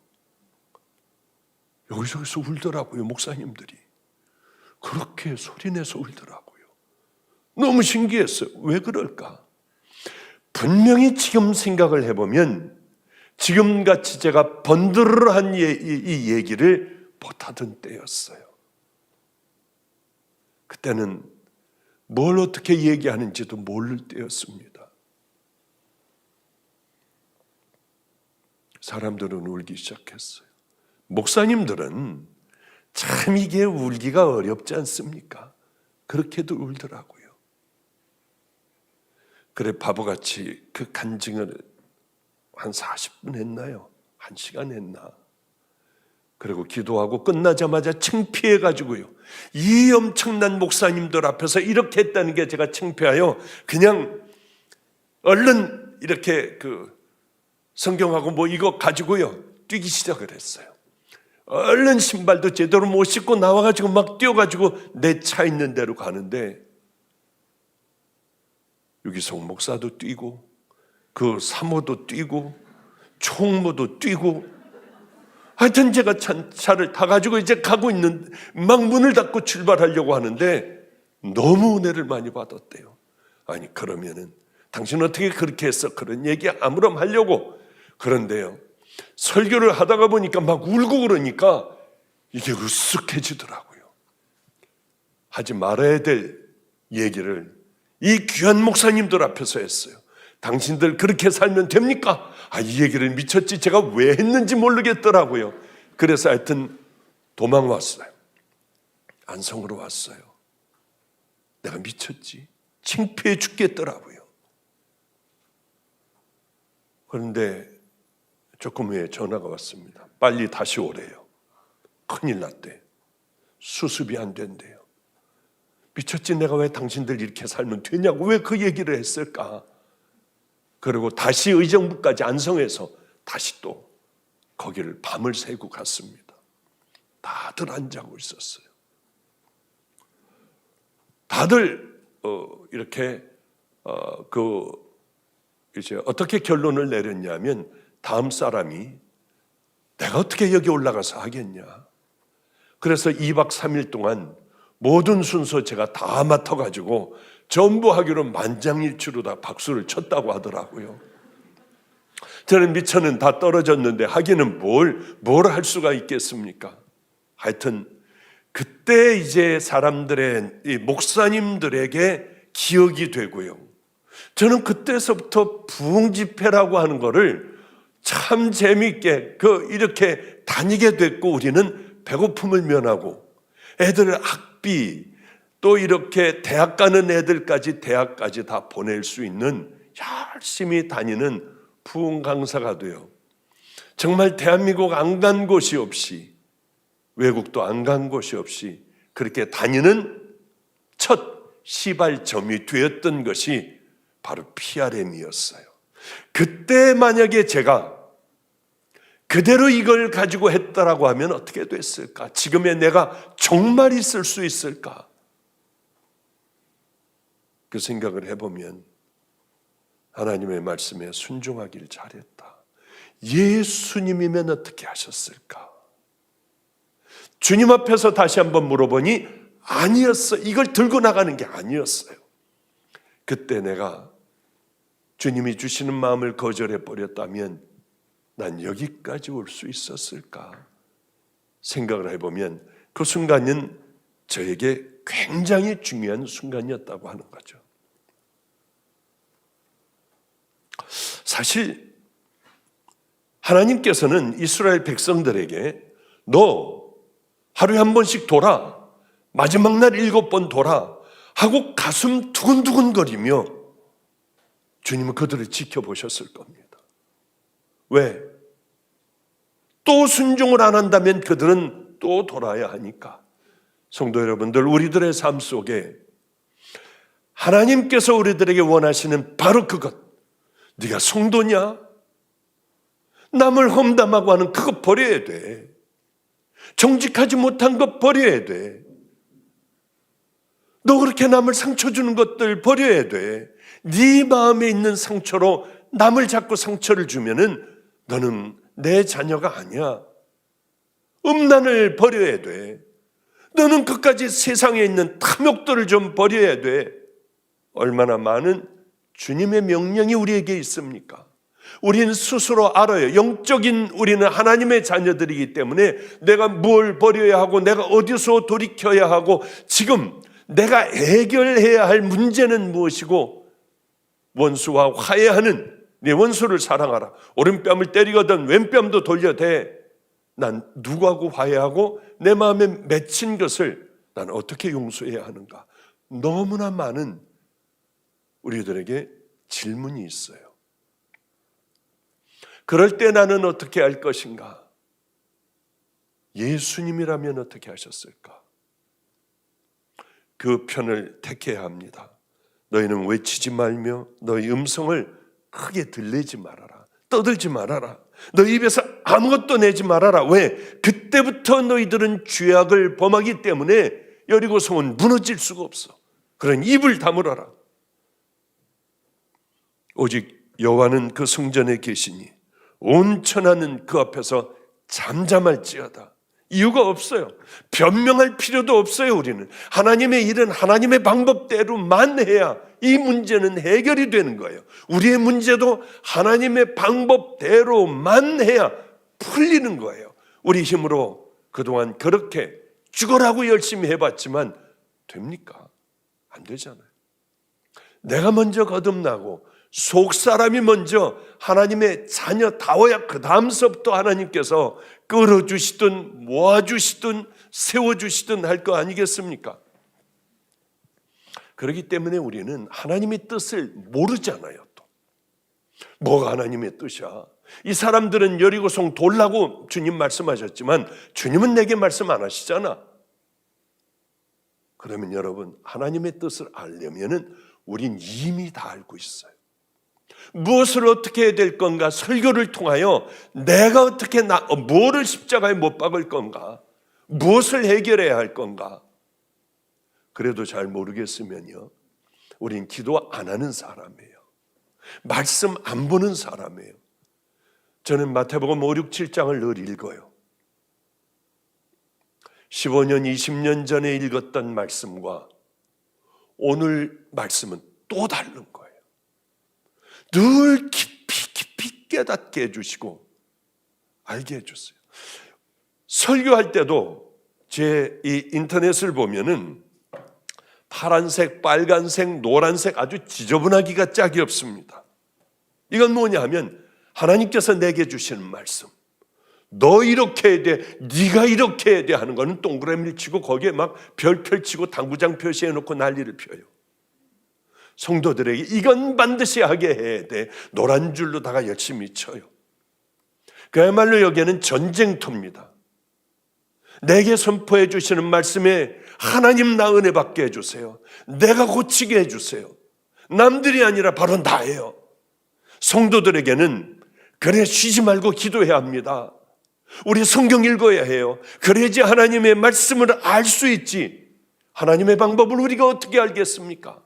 여기저기서 울더라고요. 목사님들이 그렇게 소리내서 울더라고요. 너무 신기했어요. 왜 그럴까? 분명히 지금 생각을 해보면 지금같이 제가 번들어한 이 얘기를 못하던 때였어요. 그때는 뭘 어떻게 얘기하는지도 모를 때였습니다. 사람들은 울기 시작했어요. 목사님들은 참 이게 울기가 어렵지 않습니까? 그렇게도 울더라고요. 그래 바보같이 그 간증을 한 40분 했나요? 1시간 했나? 그리고 기도하고 끝나자마자 창피해가지고요, 이 엄청난 목사님들 앞에서 이렇게 했다는 게 제가 창피하여 그냥 얼른 이렇게 그 성경하고 뭐 이거 가지고요 뛰기 시작을 했어요. 얼른 신발도 제대로 못 신고 나와가지고 막 뛰어가지고 내 차 있는 데로 가는데 유기성 목사도 뛰고 그 사모도 뛰고 총무도 뛰고 하여튼 제가 차를 타가지고 이제 가고 있는, 막 문을 닫고 출발하려고 하는데 너무 은혜를 많이 받았대요. 아니 그러면은 당신 어떻게 그렇게 했어? 그런 얘기 아무렴 하려고. 그런데요, 설교를 하다가 보니까 막 울고 그러니까 이게 으쓱해지더라고요. 하지 말아야 될 얘기를 이 귀한 목사님들 앞에서 했어요. 당신들 그렇게 살면 됩니까? 이 얘기를 미쳤지 제가 왜 했는지 모르겠더라고요. 그래서 하여튼 도망 왔어요. 안성으로 왔어요. 내가 미쳤지, 창피해 죽겠더라고요. 그런데 조금 후에 전화가 왔습니다. 빨리 다시 오래요. 큰일 났대. 수습이 안 된대요. 미쳤지, 내가 왜 당신들 이렇게 살면 되냐고 왜 그 얘기를 했을까? 그리고 다시 의정부까지 안성에서 다시 또 거기를 밤을 새고 갔습니다. 다들 안 자고 있었어요. 다들 이렇게 이제 어떻게 결론을 내렸냐면, 다음 사람이 내가 어떻게 여기 올라가서 하겠냐. 그래서 2박 3일 동안 모든 순서 제가 다 맡아가지고 전부 하기로 만장일치로 다 박수를 쳤다고 하더라고요. 저는 미처는 다 떨어졌는데 하기는 뭘 할 수가 있겠습니까? 하여튼 그때 이제 사람들의, 이 목사님들에게 기억이 되고요. 저는 그때서부터 부흥집회라고 하는 거를 참 재미있게 이렇게 다니게 됐고, 우리는 배고픔을 면하고 애들 학비, 또 이렇게 대학 가는 애들까지 대학까지 다 보낼 수 있는 열심히 다니는 부흥 강사가 돼요. 정말 대한민국 안 간 곳이 없이, 외국도 안 간 곳이 없이 그렇게 다니는 첫 시발점이 되었던 것이 바로 PRM이었어요. 그때 만약에 제가 그대로 이걸 가지고 했다라고 하면 어떻게 됐을까? 지금의 내가 정말 있을 수 있을까? 그 생각을 해보면 하나님의 말씀에 순종하길 잘했다. 예수님이면 어떻게 하셨을까? 주님 앞에서 다시 한번 물어보니 아니었어. 이걸 들고 나가는 게 아니었어요. 그때 내가 주님이 주시는 마음을 거절해 버렸다면 난 여기까지 올 수 있었을까? 생각을 해보면 그 순간은 저에게 굉장히 중요한 순간이었다고 하는 거죠. 사실 하나님께서는 이스라엘 백성들에게 너 하루에 한 번씩 돌아, 마지막 날 7번 돌아 하고 가슴 두근두근거리며 주님은 그들을 지켜보셨을 겁니다. 왜? 또 순종을 안 한다면 그들은 또 돌아야 하니까. 성도 여러분들, 우리들의 삶 속에 하나님께서 우리들에게 원하시는 바로 그것, 네가 성도냐? 남을 험담하고 하는 그거 버려야 돼. 정직하지 못한 것 버려야 돼. 너 그렇게 남을 상처 주는 것들 버려야 돼. 네 마음에 있는 상처로 남을 자꾸 상처를 주면은 너는 내 자녀가 아니야. 음란을 버려야 돼. 너는 끝까지 세상에 있는 탐욕들을 좀 버려야 돼. 얼마나 많은 주님의 명령이 우리에게 있습니까? 우리는 스스로 알아요. 영적인 우리는 하나님의 자녀들이기 때문에 내가 뭘 버려야 하고 내가 어디서 돌이켜야 하고 지금 내가 해결해야 할 문제는 무엇이고, 원수와 화해하는 네 원수를 사랑하라. 오른뺨을 때리거든 왼뺨도 돌려대. 난 누구하고 화해하고 내 마음에 맺힌 것을 난 어떻게 용서해야 하는가? 너무나 많은 우리들에게 질문이 있어요. 그럴 때 나는 어떻게 할 것인가? 예수님이라면 어떻게 하셨을까? 그 편을 택해야 합니다. 너희는 외치지 말며 너희 음성을 크게 들리지 말아라. 떠들지 말아라. 너희 입에서 아무것도 내지 말아라. 왜? 그때부터 너희들은 죄악을 범하기 때문에 여리고성은 무너질 수가 없어. 그런 입을 다물어라. 오직 여호와는 그 성전에 계시니 온 천하는 그 앞에서 잠잠할지어다. 이유가 없어요. 변명할 필요도 없어요. 우리는 하나님의 일은 하나님의 방법대로만 해야 이 문제는 해결이 되는 거예요. 우리의 문제도 하나님의 방법대로만 해야 풀리는 거예요. 우리 힘으로 그동안 그렇게 죽어라고 열심히 해봤지만 됩니까? 안 되잖아요. 내가 먼저 거듭나고 속 사람이 먼저 하나님의 자녀다워야 그 다음서부터 하나님께서 끌어주시든 모아주시든 세워주시든 할 거 아니겠습니까? 그렇기 때문에 우리는 하나님의 뜻을 모르잖아요. 또 뭐가 하나님의 뜻이야? 이 사람들은 여리고성 돌라고 주님 말씀하셨지만 주님은 내게 말씀 안 하시잖아. 그러면 여러분, 하나님의 뜻을 알려면은 우린 이미 다 알고 있어요. 무엇을 어떻게 해야 될 건가? 설교를 통하여 내가 어떻게 뭐를 십자가에 못 박을 건가? 무엇을 해결해야 할 건가? 그래도 잘 모르겠으면요, 우린 기도 안 하는 사람이에요. 말씀 안 보는 사람이에요. 저는 마태복음 5, 6, 7장을 늘 읽어요. 15년, 20년 전에 읽었던 말씀과 오늘 말씀은 또 다른 거예요. 늘 깊이 깨닫게 해주시고 알게 해줬어요. 설교할 때도 제 이 인터넷을 보면은 파란색, 빨간색, 노란색 아주 지저분하기가 짝이 없습니다. 이건 뭐냐 하면 하나님께서 내게 주시는 말씀. 너 이렇게 해야 돼, 네가 이렇게 해야 돼 하는 거는 동그라미를 치고 거기에 막 별 펼치고 당구장 표시해놓고 난리를 펴요. 성도들에게 이건 반드시 하게 해야 돼. 노란 줄로다가 열심히 쳐요. 그야말로 여기에는 전쟁터입니다. 내게 선포해 주시는 말씀에 하나님 나 은혜 받게 해주세요. 내가 고치게 해주세요. 남들이 아니라 바로 나예요. 성도들에게는 그래 쉬지 말고 기도해야 합니다. 우리 성경 읽어야 해요. 그래야지 하나님의 말씀을 알 수 있지. 하나님의 방법을 우리가 어떻게 알겠습니까?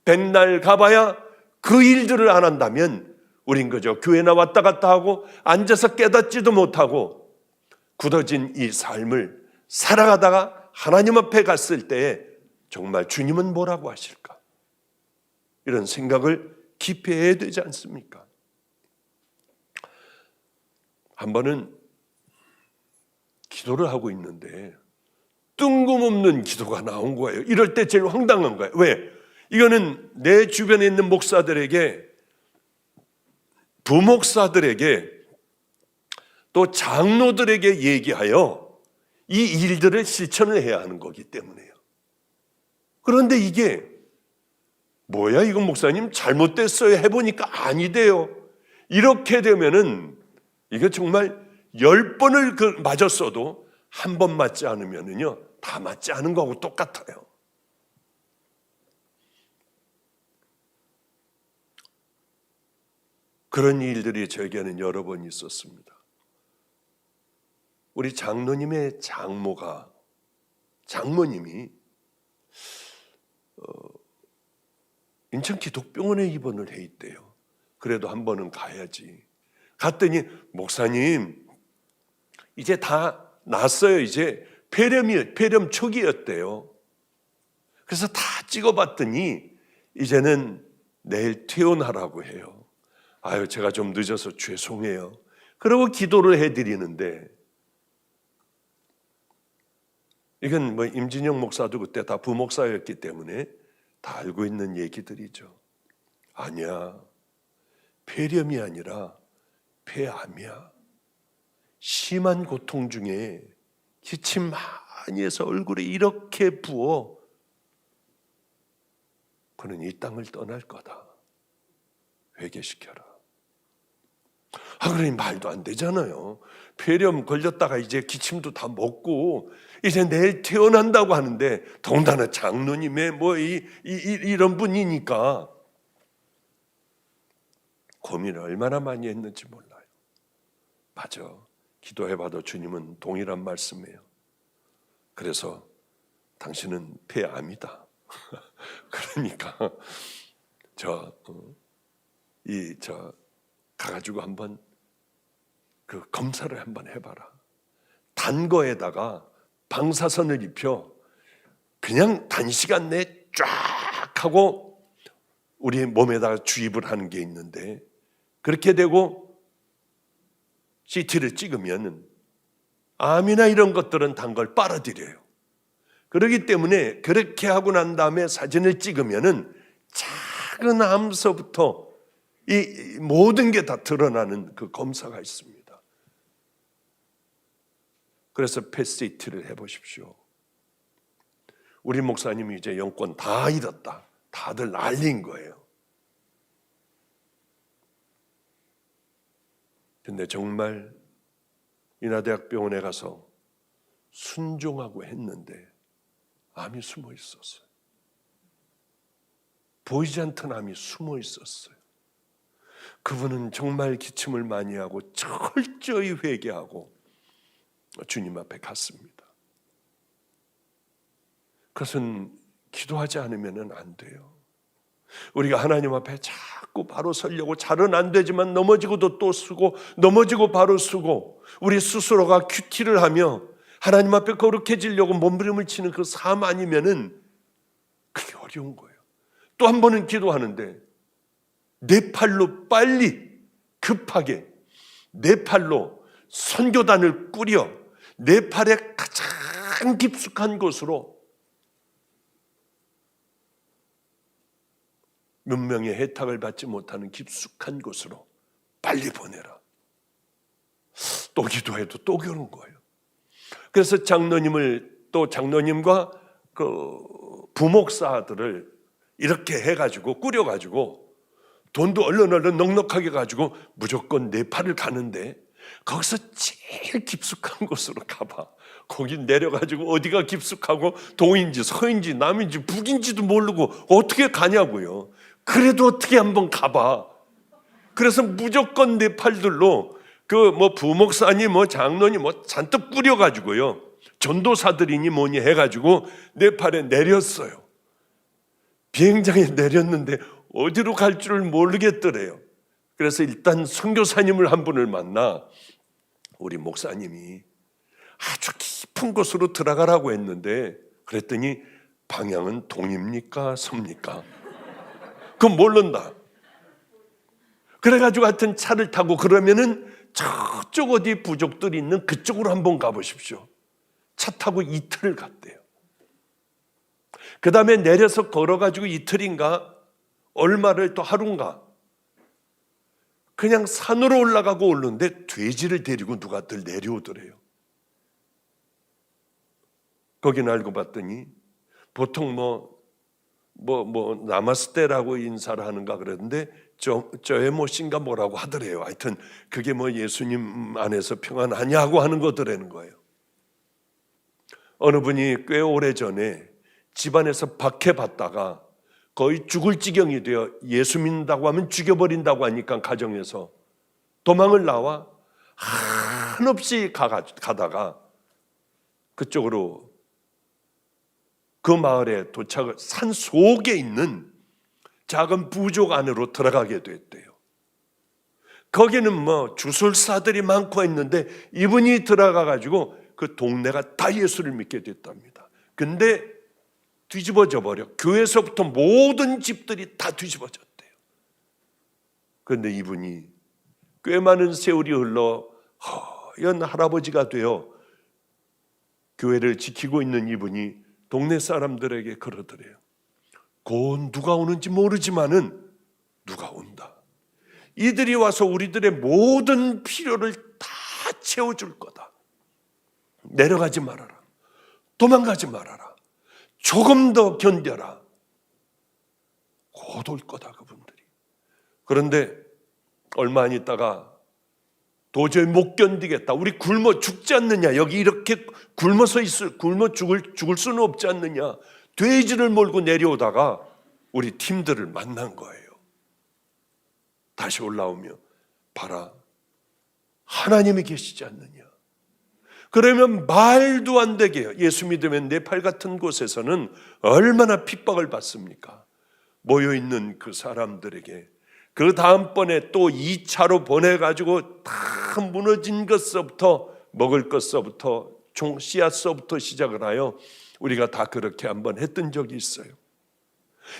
백날 가봐야 그 일들을 안 한다면 우린 그저 교회나 왔다 갔다 하고 앉아서 깨닫지도 못하고 굳어진 이 삶을 살아가다가 하나님 앞에 갔을 때 정말 주님은 뭐라고 하실까? 이런 생각을 깊이 해야 되지 않습니까? 한 번은 기도를 하고 있는데 뜬금없는 기도가 나온 거예요. 이럴 때 제일 황당한 거예요. 왜? 이거는 내 주변에 있는 목사들에게, 부목사들에게, 또 장로들에게 얘기하여 이 일들을 실천을 해야 하는 거기 때문에요. 그런데 이게 뭐야 이건 목사님 잘못됐어요 해보니까 아니대요. 이렇게 되면은 이게 정말 10번을 맞았어도 한 번 맞지 않으면은요 다 맞지 않은 거하고 똑같아요. 그런 일들이 저에게는 여러 번 있었습니다. 우리 장로님의 장모님이 인천 기독병원에 입원을 해 있대요. 그래도 한 번은 가야지. 갔더니 목사님 이제 다 났어요. 이제 폐렴 초기였대요. 그래서 다 찍어봤더니 이제는 내일 퇴원하라고 해요. 아유 제가 좀 늦어서 죄송해요. 그러고 기도를 해드리는데 이건 뭐 임진영 목사도 그때 다 부목사였기 때문에 다 알고 있는 얘기들이죠. 아니야, 폐렴이 아니라 폐암이야. 심한 고통 중에 기침 많이 해서 얼굴에 이렇게 부어 그는 이 땅을 떠날 거다. 회개시켜라. 그러니 말도 안 되잖아요. 폐렴 걸렸다가 이제 기침도 다 먹고 이제 내일 퇴원한다고 하는데 더군다나 장로님의 이런 분이니까 고민을 얼마나 많이 했는지 몰라요. 맞아. 기도해봐도 주님은 동일한 말씀이에요. 그래서 당신은 폐암이다. 그러니까 가가지고 한번 그 검사를 한번 해봐라. 단 거에다가 방사선을 입혀 그냥 단시간 내에 쫙 하고 우리 몸에다가 주입을 하는 게 있는데 그렇게 되고 CT를 찍으면 암이나 이런 것들은 단 걸 빨아들여요. 그렇기 때문에 그렇게 하고 난 다음에 사진을 찍으면은 작은 암서부터 이 모든 게 다 드러나는 그 검사가 있습니다. 그래서 펫CT를 해보십시오. 우리 목사님이 이제 영권 다 잃었다. 다들 난리인 거예요. 근데 정말 인하대학병원에 가서 순종하고 했는데 암이 숨어 있었어요. 보이지 않던 암이 숨어 있었어요. 그분은 정말 기침을 많이 하고 철저히 회개하고 주님 앞에 갔습니다. 그것은 기도하지 않으면 안 돼요. 우리가 하나님 앞에 자꾸 바로 서려고 잘은 안 되지만 넘어지고도 또 쓰고 넘어지고 바로 쓰고 우리 스스로가 큐티를 하며 하나님 앞에 거룩해지려고 몸부림을 치는 그 삶 아니면은 그게 어려운 거예요. 또 한 번은 기도하는데 내 팔로 빨리 급하게 네팔로 선교단을 꾸려 네팔의 가장 깊숙한 곳으로 문명의 혜택을 받지 못하는 깊숙한 곳으로 빨리 보내라. 또 기도해도 또 겨눈 거예요. 그래서 장로님과 그 부목사들을 이렇게 해가지고 꾸려가지고 돈도 얼른 넉넉하게 가지고 무조건 네팔을 가는데 거기서 제일 깊숙한 곳으로 가봐. 거기 내려가지고 어디가 깊숙하고 동인지 서인지 남인지 북인지도 모르고 어떻게 가냐고요. 그래도 어떻게 한번 가봐. 그래서 무조건 네팔들로 그 부목사니 장로니 잔뜩 꾸려가지고요. 전도사들이니 뭐니 해가지고 네팔에 내렸어요. 비행장에 내렸는데 어디로 갈 줄을 모르겠더래요. 그래서 일단 선교사님을 한 분을 만나 우리 목사님이 아주 깊은 곳으로 들어가라고 했는데 그랬더니 방향은 동입니까 서입니까? 그건 모른다. 그래가지고 하여튼 차를 타고 그러면은 저쪽 어디 부족들이 있는 그쪽으로 한번 가보십시오. 차 타고 이틀을 갔대요. 그 다음에 내려서 걸어가지고 이틀인가 얼마를 또 하루인가 그냥 산으로 올라가고 오르는데 돼지를 데리고 누가들 내려오더래요. 거기는 알고 봤더니 보통 나마스테라고 인사를 하는가 그랬는데 저에모신가 뭐라고 하더래요. 하여튼 그게 예수님 안에서 평안하냐고 하는 거더라는 거예요. 어느 분이 꽤 오래전에 집안에서 박해받다가 거의 죽을 지경이 되어 예수 믿는다고 하면 죽여버린다고 하니까 가정에서 도망을 나와 한없이 가다가 그쪽으로 그 마을에 도착을 산 속에 있는 작은 부족 안으로 들어가게 됐대요. 거기는 주술사들이 많고 했는데 이분이 들어가가지고 그 동네가 다 예수를 믿게 됐답니다. 근데 뒤집어져 버려. 교회에서부터 모든 집들이 다 뒤집어졌대요. 그런데 이분이 꽤 많은 세월이 흘러 허연 할아버지가 되어 교회를 지키고 있는 이분이 동네 사람들에게 그러더래요. 곧 누가 오는지 모르지만은 누가 온다. 이들이 와서 우리들의 모든 필요를 다 채워줄 거다. 내려가지 말아라. 도망가지 말아라. 조금 더 견뎌라. 곧 올 거다 그분들이. 그런데 얼마 안 있다가 도저히 못 견디겠다. 우리 굶어 죽지 않느냐. 여기 이렇게 굶어 죽을 수는 없지 않느냐. 돼지를 몰고 내려오다가 우리 팀들을 만난 거예요. 다시 올라오며 봐라. 하나님이 계시지 않느냐. 그러면 말도 안 되게 예수 믿으면 네팔 같은 곳에서는 얼마나 핍박을 받습니까? 모여있는 그 사람들에게 그 다음번에 또 2차로 보내가지고 다 무너진 것서부터 먹을 것서부터 씨앗서부터 시작을 하여 우리가 다 그렇게 한번 했던 적이 있어요.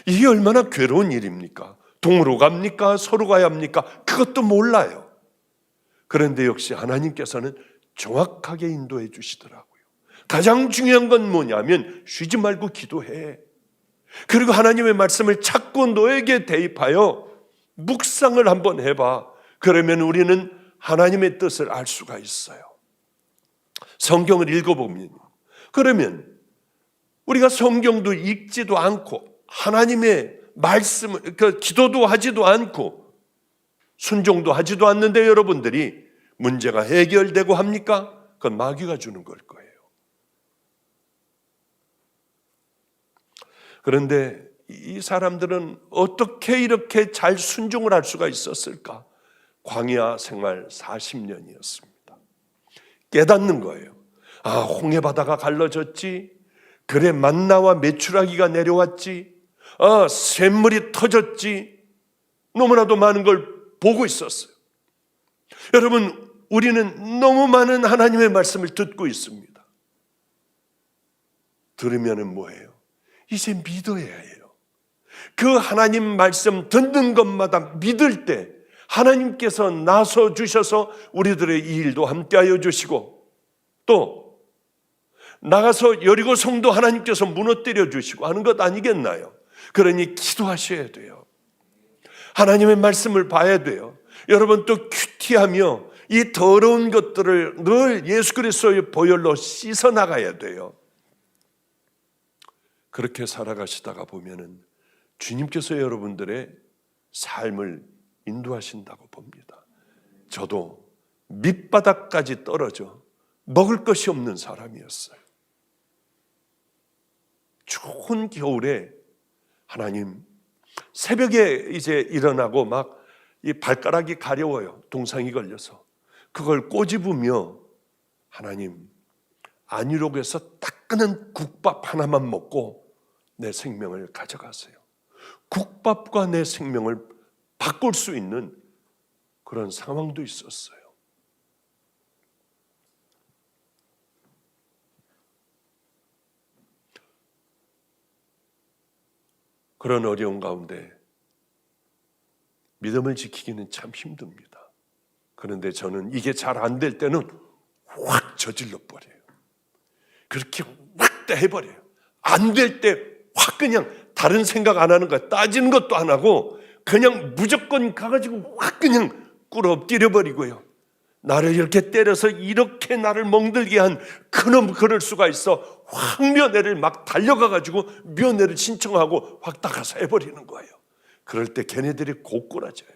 이게 얼마나 괴로운 일입니까? 동으로 갑니까? 서로 가야 합니까? 그것도 몰라요. 그런데 역시 하나님께서는 정확하게 인도해 주시더라고요. 가장 중요한 건 뭐냐면 쉬지 말고 기도해. 그리고 하나님의 말씀을 찾고 너에게 대입하여 묵상을 한번 해봐. 그러면 우리는 하나님의 뜻을 알 수가 있어요. 성경을 읽어보면 그러면 우리가 성경도 읽지도 않고 하나님의 말씀을 기도도 하지도 않고 순종도 하지도 않는데 여러분들이 문제가 해결되고 합니까? 그건 마귀가 주는 걸 거예요. 그런데 이 사람들은 어떻게 이렇게 잘 순종을 할 수가 있었을까? 광야 생활 40년이었습니다. 깨닫는 거예요. 아, 홍해바다가 갈라졌지. 그래 만나와 메추라기가 내려왔지. 아, 샘물이 터졌지. 너무나도 많은 걸 보고 있었어요. 여러분, 우리는 너무 많은 하나님의 말씀을 듣고 있습니다. 들으면은 뭐예요? 이제 믿어야 해요. 그 하나님 말씀 듣는 것마다 믿을 때 하나님께서 나서 주셔서 우리들의 이 일도 함께하여 주시고, 또 나가서 여리고 성도 하나님께서 무너뜨려 주시고 하는 것 아니겠나요? 그러니 기도하셔야 돼요. 하나님의 말씀을 봐야 돼요. 여러분, 또 큐티하며 이 더러운 것들을 늘 예수 그리스도의 보혈로 씻어 나가야 돼요. 그렇게 살아가시다가 보면은 주님께서 여러분들의 삶을 인도하신다고 봅니다. 저도 밑바닥까지 떨어져 먹을 것이 없는 사람이었어요. 추운 겨울에 하나님, 새벽에 이제 일어나고 막 이 발가락이 가려워요. 동상이 걸려서. 그걸 꼬집으며 하나님, 안위록에서 따끈한 국밥 하나만 먹고 내 생명을 가져가세요. 국밥과 내 생명을 바꿀 수 있는 그런 상황도 있었어요. 그런 어려운 가운데 믿음을 지키기는 참 힘듭니다. 그런데 저는 이게 잘 안 될 때는 확 저질러 버려요. 그렇게 확 해버려요. 안 될 때 확 그냥 다른 생각 안 하는 거야. 따지는 것도 안 하고 그냥 무조건 가가지고 확 그냥 꿇어 엎드려 버리고요. 나를 이렇게 때려서 이렇게 나를 멍들게 한 그놈 그럴 수가 있어. 확 면회를 막 달려가가지고 면회를 신청하고 확 나가서 해버리는 거예요. 그럴 때 걔네들이 고꾸라져요.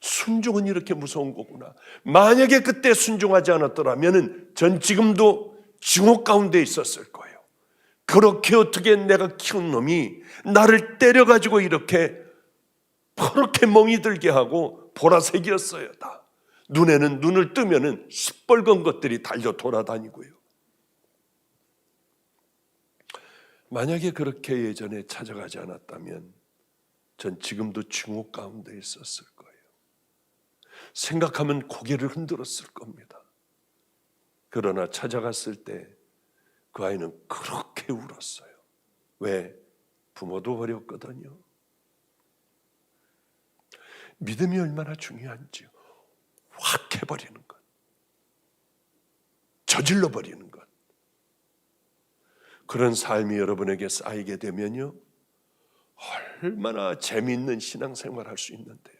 순종은 이렇게 무서운 거구나. 만약에 그때 순종하지 않았더라면 전 지금도 지옥 가운데 있었을 거예요. 그렇게 어떻게 내가 키운 놈이 나를 때려가지고 이렇게 그렇게 멍이 들게 하고 보라색이었어요. 다. 눈에는 눈을 뜨면은 시뻘건 것들이 달려 돌아다니고요. 만약에 그렇게 예전에 찾아가지 않았다면 전 지금도 중옥 가운데 있었을 거예요. 생각하면 고개를 흔들었을 겁니다. 그러나 찾아갔을 때 그 아이는 그렇게 울었어요. 왜? 부모도 버렸거든요. 믿음이 얼마나 중요한지요. 확 해버리는 것, 저질러 버리는 것. 그런 삶이 여러분에게 쌓이게 되면요, 얼마나 재미있는 신앙생활 할 수 있는데요.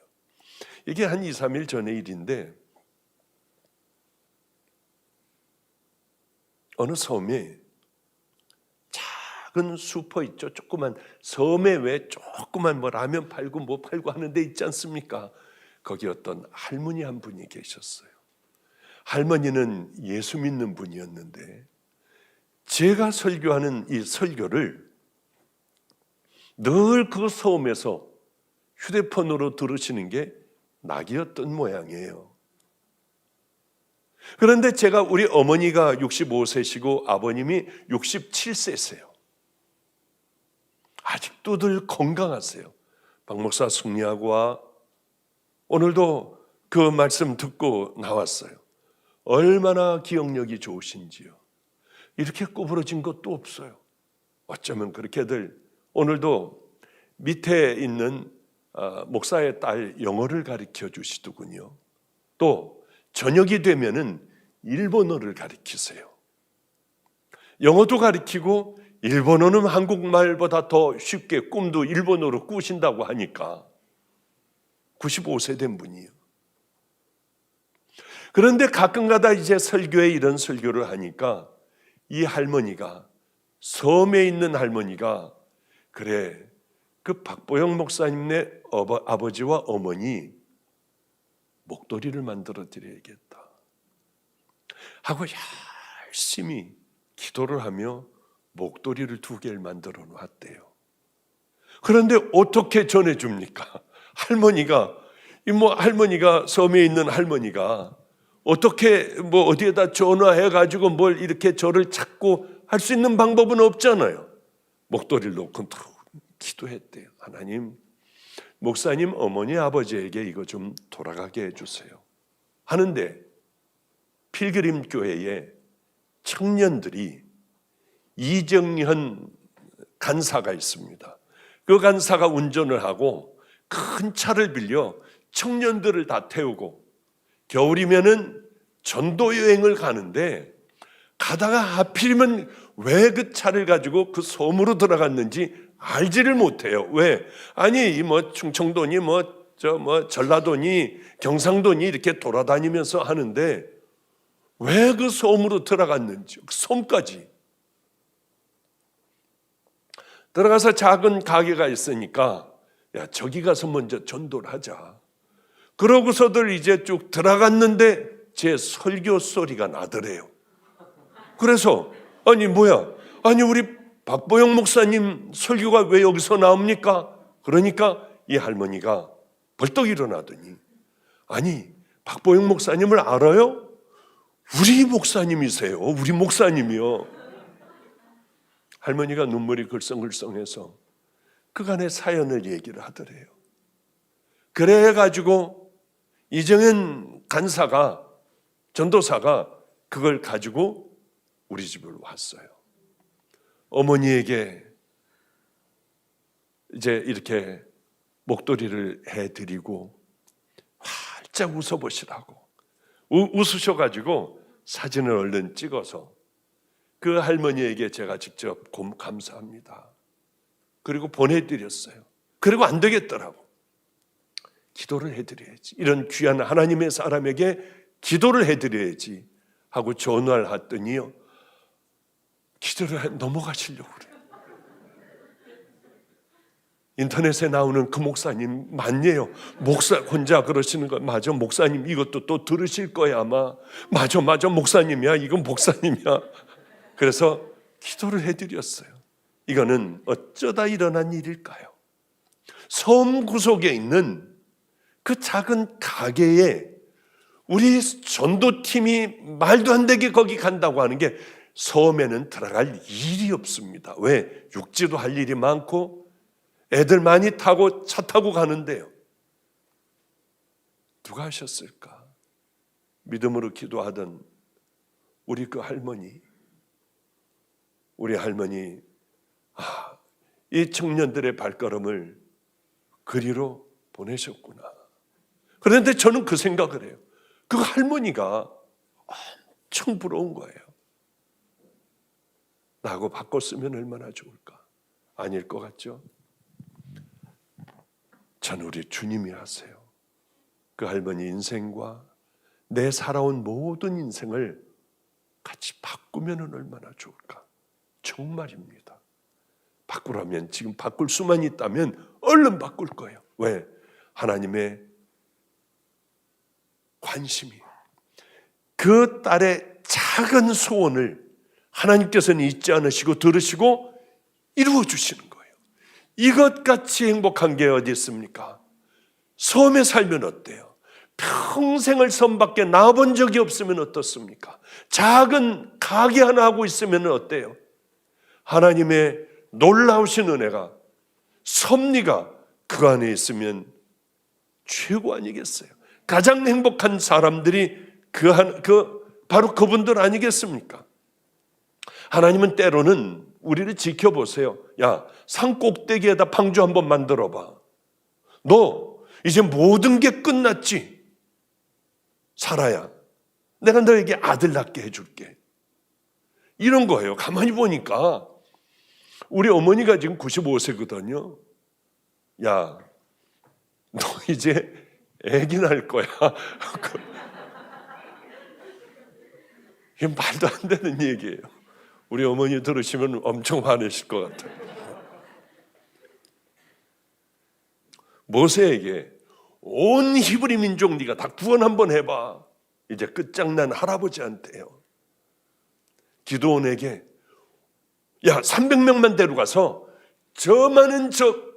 이게 한 2, 3일 전의 일인데 어느 섬에 작은 슈퍼 있죠. 조그만 섬에 왜 조그만 뭐 라면 팔고 뭐 팔고 하는 데 있지 않습니까? 거기 어떤 할머니 한 분이 계셨어요. 할머니는 예수 믿는 분이었는데 제가 설교하는 이 설교를 늘 그 섬에서 휴대폰으로 들으시는 게 낙이었던 모양이에요. 그런데 제가 우리 어머니가 65세시고 아버님이 67세세요. 아직도 늘 건강하세요. 박 목사 승리하고 오늘도 그 말씀 듣고 나왔어요. 얼마나 기억력이 좋으신지요. 이렇게 구부러진 것도 없어요. 어쩌면 그렇게들 오늘도 밑에 있는 목사의 딸 영어를 가르쳐 주시더군요. 또 저녁이 되면은 일본어를 가르치세요. 영어도 가르치고 일본어는 한국말보다 더 쉽게 꿈도 일본어로 꾸신다고 하니까 95세 된 분이에요. 그런데 가끔가다 이제 설교에 이런 설교를 하니까 이 할머니가, 섬에 있는 할머니가, 그래, 그 박보영 목사님네 아버지와 어머니 목도리를 만들어 드려야겠다 하고 열심히 기도를 하며 목도리를 2개를 만들어 놨대요. 그런데 어떻게 전해줍니까? 할머니가 섬에 있는 할머니가 어떻게 뭐 어디에다 전화해가지고 뭘 이렇게 저를 찾고 할 수 있는 방법은 없잖아요. 목도리를 놓고 기도했대요. 하나님, 목사님 어머니 아버지에게 이거 좀 돌아가게 해주세요 하는데 필그림 교회에 청년들이 이정현 간사가 있습니다. 그 간사가 운전을 하고 큰 차를 빌려 청년들을 다 태우고 겨울이면은 전도 여행을 가는데 가다가 하필이면 왜 그 차를 가지고 그 섬으로 들어갔는지 알지를 못해요. 왜? 아니 충청도니 전라도니 경상도니 이렇게 돌아다니면서 하는데 왜 그 섬으로 들어갔는지, 그 섬까지 들어가서 작은 가게가 있으니까 야, 저기 가서 먼저 전도를 하자. 그러고서들 이제 쭉 들어갔는데 제 설교 소리가 나더래요. 그래서 아니 우리 박보영 목사님 설교가 왜 여기서 나옵니까? 그러니까 이 할머니가 벌떡 일어나더니 아니 박보영 목사님을 알아요? 우리 목사님이세요. 우리 목사님이요. 할머니가 눈물이 글썽글썽해서 그간의 사연을 얘기를 하더래요. 그래가지고 이정현 간사가 전도사가 그걸 가지고 우리 집을 왔어요. 어머니에게 이제 이렇게 목도리를 해드리고 활짝 웃어보시라고 웃으셔가지고 사진을 얼른 찍어서 그 할머니에게 제가 직접 감사합니다. 그리고 보내드렸어요. 그리고 안 되겠더라고. 기도를 해드려야지. 이런 귀한 하나님의 사람에게 기도를 해드려야지 하고 전화를 했더니요. 기도를 넘어가시려고 그래요. 인터넷에 나오는 그 목사님 맞네요. 목사 혼자 그러시는 거 맞아. 목사님 이것도 또 들으실 거야 아마. 맞아 목사님이야. 이건 목사님이야. 그래서 기도를 해드렸어요. 이거는 어쩌다 일어난 일일까요? 섬 구석에 있는 그 작은 가게에 우리 전도팀이 말도 안 되게 거기 간다고 하는 게 섬에는 들어갈 일이 없습니다. 왜? 육지도 할 일이 많고 애들 많이 타고 차 타고 가는데요. 누가 하셨을까? 믿음으로 기도하던 우리 그 할머니. 우리 할머니, 이 청년들의 발걸음을 그리로 보내셨구나. 그런데 저는 그 생각을 해요. 그 할머니가 엄청 부러운 거예요. 나하고 바꿨으면 얼마나 좋을까? 아닐 것 같죠? 전 우리 주님이 하세요. 그 할머니 인생과 내 살아온 모든 인생을 같이 바꾸면 얼마나 좋을까? 정말입니다. 바꾸라면 지금 바꿀 수만 있다면 얼른 바꿀 거예요. 왜? 하나님의 관심이 그 딸의 작은 소원을 하나님께서는 잊지 않으시고 들으시고 이루어 주시는 거예요. 이것같이 행복한 게 어디 있습니까? 섬에 살면 어때요? 평생을 섬 밖에 나와본 적이 없으면 어떻습니까? 작은 가게 하나 하고 있으면 어때요? 하나님의 놀라우신 은혜가 섭리가 그 안에 있으면 최고 아니겠어요? 가장 행복한 사람들이 바로 그분들 아니겠습니까? 하나님은 때로는 우리를 지켜보세요. 야, 산 꼭대기에다 방주 한번 만들어 봐. 너 이제 모든 게 끝났지? 살아야 내가 너에게 아들 낳게 해줄게. 이런 거예요. 가만히 보니까 우리 어머니가 지금 95세거든요. 야, 너 이제 애기 낳을 거야. 이게 말도 안 되는 얘기예요. 우리 어머니 들으시면 엄청 화내실 것 같아요. 모세에게 온 히브리 민족 네가 다 구원 한번 해봐. 이제 끝장난 할아버지한테요. 기드온에게 야 300명만 데려가서 저 많은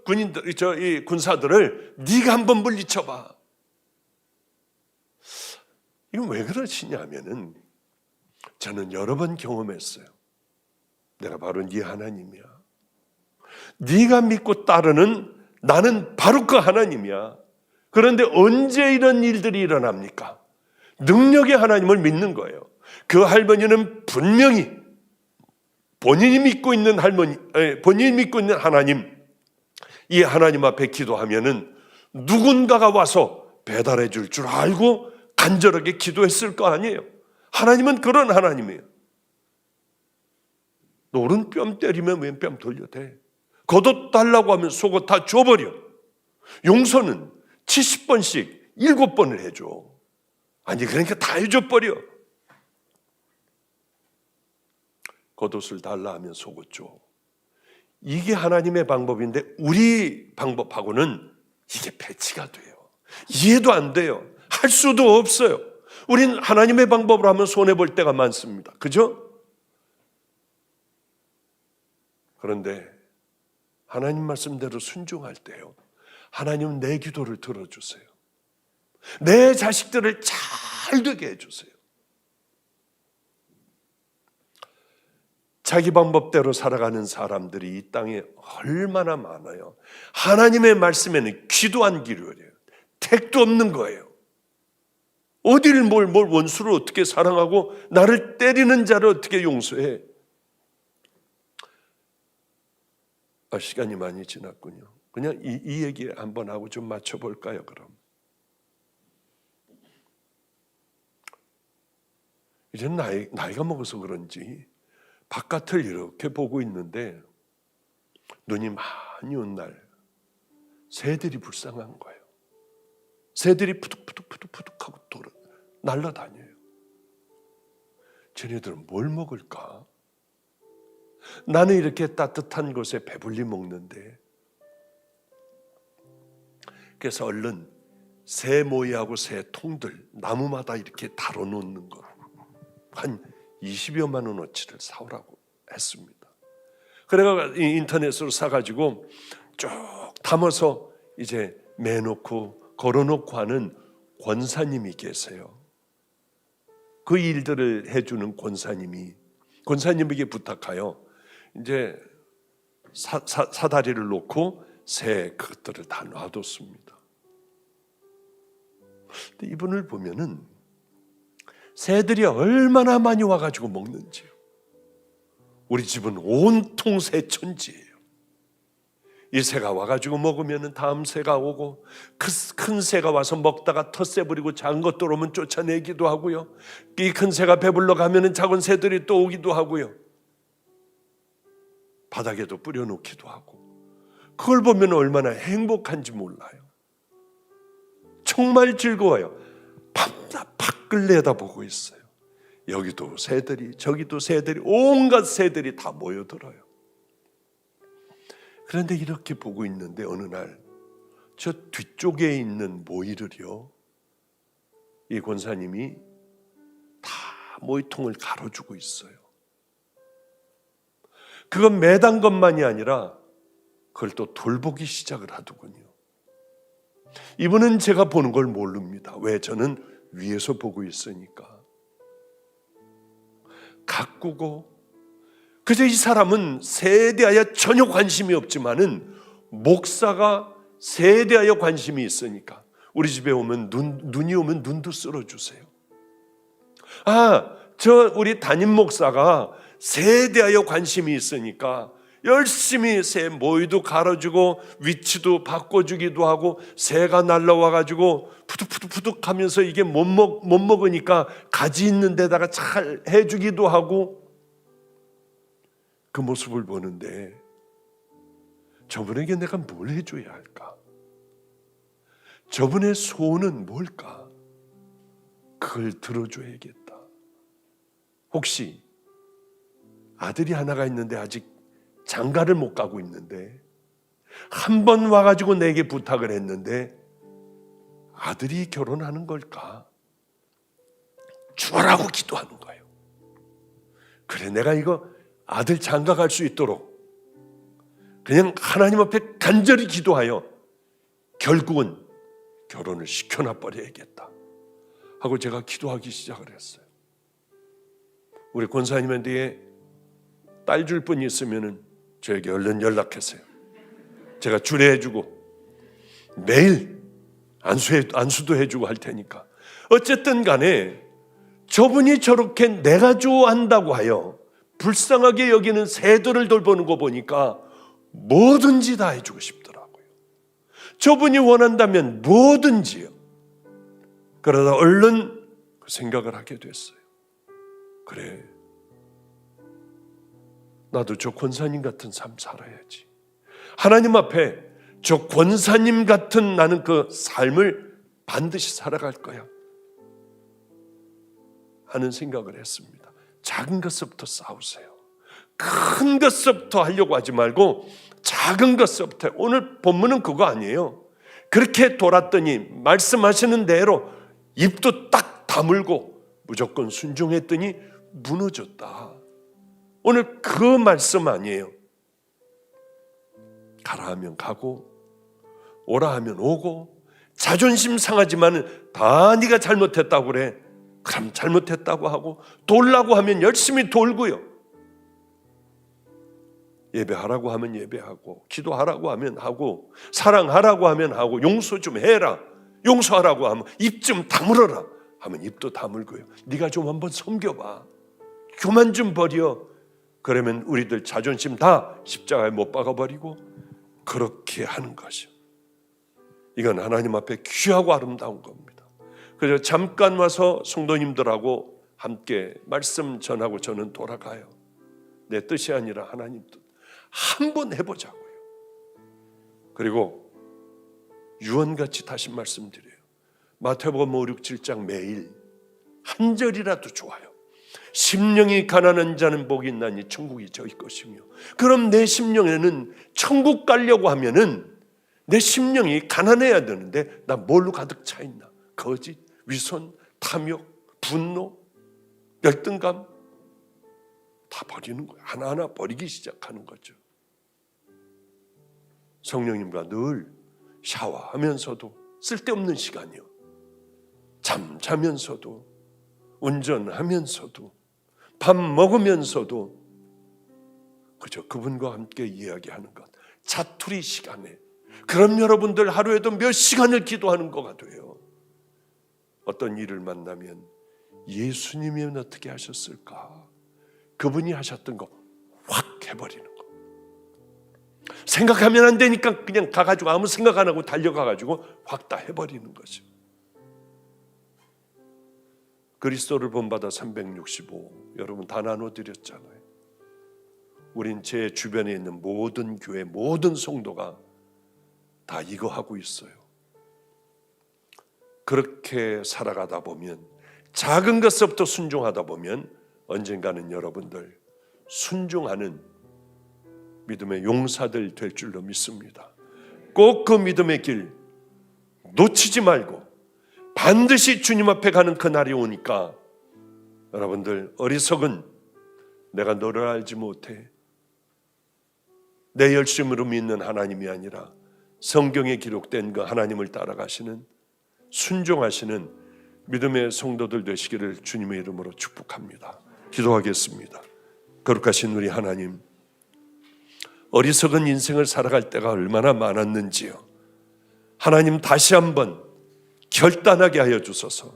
군인들, 이 군사들을 네가 한번 물리쳐봐. 이건 왜 그러시냐면은 저는 여러 번 경험했어요. 내가 바로 네 하나님이야. 네가 믿고 따르는 나는 바로 그 하나님이야. 그런데 언제 이런 일들이 일어납니까? 능력의 하나님을 믿는 거예요. 그 할머니는 분명히 본인이 믿고 있는 하나님, 이 하나님 앞에 기도하면은 누군가가 와서 배달해 줄 줄 알고 간절하게 기도했을 거 아니에요. 하나님은 그런 하나님이에요. 노른 뺨 때리면 왼뺨 돌려대. 겉옷 달라고 하면 속옷 다 줘버려. 용서는 70번씩 7번을 해줘. 아니 그러니까 다 해줘버려. 겉옷을 달라 하면 속옷 줘. 이게 하나님의 방법인데 우리 방법하고는 이게 배치가 돼요. 이해도 안 돼요. 할 수도 없어요. 우린 하나님의 방법으로 하면 손해볼 때가 많습니다. 그죠? 그런데 하나님 말씀대로 순종할 때요, 하나님은 내 기도를 들어주세요. 내 자식들을 잘 되게 해주세요. 자기 방법대로 살아가는 사람들이 이 땅에 얼마나 많아요. 하나님의 말씀에는 귀도 안 기울여요. 택도 없는 거예요. 어디를 뭘 원수를 어떻게 사랑하고 나를 때리는 자를 어떻게 용서해. 시간이 많이 지났군요. 그냥 이 얘기 한번 하고 좀 맞춰볼까요? 그럼 이제 나이가 먹어서 그런지 바깥을 이렇게 보고 있는데 눈이 많이 온 날 새들이 불쌍한 거예요. 새들이 푸득푸득하고 날아다녀요. 쟤네들은 뭘 먹을까? 나는 이렇게 따뜻한 곳에 배불리 먹는데. 그래서 얼른 새 모이하고 새 통들 나무마다 이렇게 다뤄놓는 거 한 20여만 원어치를 사오라고 했습니다. 그래가 인터넷으로 사가지고 쭉 담아서 이제 매놓고 걸어놓고 하는 권사님이 계세요. 그 일들을 해주는 권사님에게 부탁하여 이제 사다리를 놓고 새 그것들을 다 놔뒀습니다. 근데 이분을 보면은 새들이 얼마나 많이 와가지고 먹는지요. 우리 집은 온통 새천지예요. 이 새가 와가지고 먹으면 다음 새가 오고, 큰 새가 와서 먹다가 텃세 부리고 작은 것들 오면 쫓아내기도 하고요. 이 큰 새가 배불러 가면 작은 새들이 또 오기도 하고요. 바닥에도 뿌려놓기도 하고. 그걸 보면 얼마나 행복한지 몰라요. 정말 즐거워요. 밤낮 밖을 내다보고 있어요. 여기도 새들이, 저기도 새들이, 온갖 새들이 다 모여들어요. 그런데 이렇게 보고 있는데 어느 날 저 뒤쪽에 있는 모이를요, 이 권사님이 다 모이통을 가로주고 있어요. 그건 매단 것만이 아니라 그걸 또 돌보기 시작을 하더군요. 이분은 제가 보는 걸 모릅니다. 왜? 저는 위에서 보고 있으니까. 가꾸고, 그래서 이 사람은 새에 대하여 전혀 관심이 없지만은 목사가 새에 대하여 관심이 있으니까 우리 집에 오면 눈이 오면 눈도 쓸어주세요. 우리 담임 목사가 새에 대하여 관심이 있으니까 열심히 새 모이도 갈아주고 위치도 바꿔주기도 하고, 새가 날라와가지고 푸득푸득 하면서 이게 못 먹으니까 가지 있는 데다가 잘 해주기도 하고. 그 모습을 보는데 저분에게 내가 뭘 해줘야 할까? 저분의 소원은 뭘까? 그걸 들어줘야겠다. 혹시 아들이 하나가 있는데 아직 장가를 못 가고 있는데 한 번 와가지고 내게 부탁을 했는데 아들이 결혼하는 걸까? 주라고 기도하는 거예요. 그래, 내가 이거 아들 장가 갈 수 있도록 그냥 하나님 앞에 간절히 기도하여 결국은 결혼을 시켜놔 버려야겠다 하고 제가 기도하기 시작을 했어요. 우리 권사님한테 딸 줄 분이 있으면은 저에게 얼른 연락했어요. 제가 주례해주고 매일 안수도 해주고 할 테니까. 어쨌든 간에 저분이 저렇게 내가 좋아한다고 하여 불쌍하게 여기는 새들을 돌보는 거 보니까 뭐든지 다 해주고 싶더라고요. 저분이 원한다면 뭐든지요. 그러다 얼른 그 생각을 하게 됐어요. 그래, 나도 저 권사님 같은 삶 살아야지. 하나님 앞에 저 권사님 같은 나는 그 삶을 반드시 살아갈 거야 하는 생각을 했습니다. 작은 것부터 싸우세요. 큰 것부터 하려고 하지 말고 작은 것부터. 오늘 본문은 그거 아니에요. 그렇게 돌았더니 말씀하시는 대로 입도 딱 다물고 무조건 순종했더니 무너졌다. 오늘 그 말씀 아니에요. 가라 하면 가고 오라 하면 오고, 자존심 상하지만 다 네가 잘못했다고 그래. 그럼 잘못했다고 하고, 돌라고 하면 열심히 돌고요. 예배하라고 하면 예배하고, 기도하라고 하면 하고, 사랑하라고 하면 하고, 용서 좀 해라, 용서하라고 하면 입 좀 다물어라 하면 입도 다물고요. 네가 좀 한번 섬겨봐, 교만 좀 버려. 그러면 우리들 자존심 다 십자가에 못 박아버리고 그렇게 하는 것이요. 이건 하나님 앞에 귀하고 아름다운 겁니다. 그래서 잠깐 와서 성도님들하고 함께 말씀 전하고 저는 돌아가요. 내 뜻이 아니라 하나님 뜻 한번 해보자고요. 그리고 유언같이 다시 말씀드려요. 마태복음 5, 6, 7장 매일 한 절이라도 좋아요. 심령이 가난한 자는 복이 있나니 천국이 저희 것이며. 그럼 내 심령에는 천국 가려고 하면은 내 심령이 가난해야 되는데 나 뭘로 가득 차 있나? 거짓, 위선, 탐욕, 분노, 열등감 다 버리는 거예요. 하나하나 버리기 시작하는 거죠. 성령님과 늘 샤워하면서도, 쓸데없는 시간이요, 잠자면서도, 운전하면서도, 밥 먹으면서도 그저 그분과 함께 이야기하는 것, 자투리 시간에. 그럼 여러분들 하루에도 몇 시간을 기도하는 거가 돼요. 어떤 일을 만나면 예수님이면 어떻게 하셨을까? 그분이 하셨던 거 확 해버리는 거. 생각하면 안 되니까 그냥 가가지고 아무 생각 안 하고 달려가가지고 확 다 해버리는 거죠. 그리스도를 본받아 365 여러분 다 나눠드렸잖아요. 우린 제 주변에 있는 모든 교회, 모든 성도가 다 이거 하고 있어요. 그렇게 살아가다 보면, 작은 것부터 순종하다 보면 언젠가는 여러분들 순종하는 믿음의 용사들 될 줄로 믿습니다. 꼭 그 믿음의 길 놓치지 말고 반드시 주님 앞에 가는 그날이 오니까, 여러분들 어리석은 내가 너를 알지 못해, 내 열심으로 믿는 하나님이 아니라 성경에 기록된 그 하나님을 따라가시는, 순종하시는 믿음의 성도들 되시기를 주님의 이름으로 축복합니다. 기도하겠습니다. 거룩하신 우리 하나님, 어리석은 인생을 살아갈 때가 얼마나 많았는지요. 하나님 다시 한번 결단하게 하여 주소서.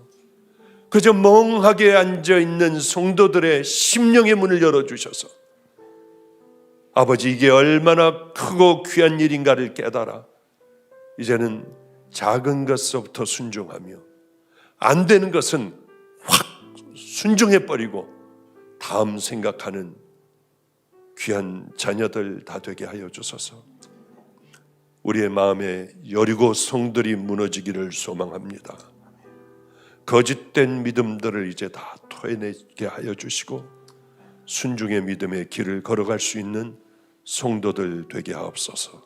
그저 멍하게 앉아있는 성도들의 심령의 문을 열어주셔서 아버지, 이게 얼마나 크고 귀한 일인가를 깨달아 이제는 작은 것부터 순종하며 안 되는 것은 확 순종해버리고 다음 생각하는 귀한 자녀들 다 되게 하여 주소서. 우리의 마음에 여리고 성들이 무너지기를 소망합니다. 거짓된 믿음들을 이제 다 토해내게 하여 주시고 순종의 믿음의 길을 걸어갈 수 있는 성도들 되게 하옵소서.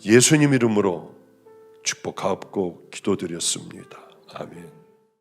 예수님 이름으로 축복하옵고 기도드렸습니다. 아멘.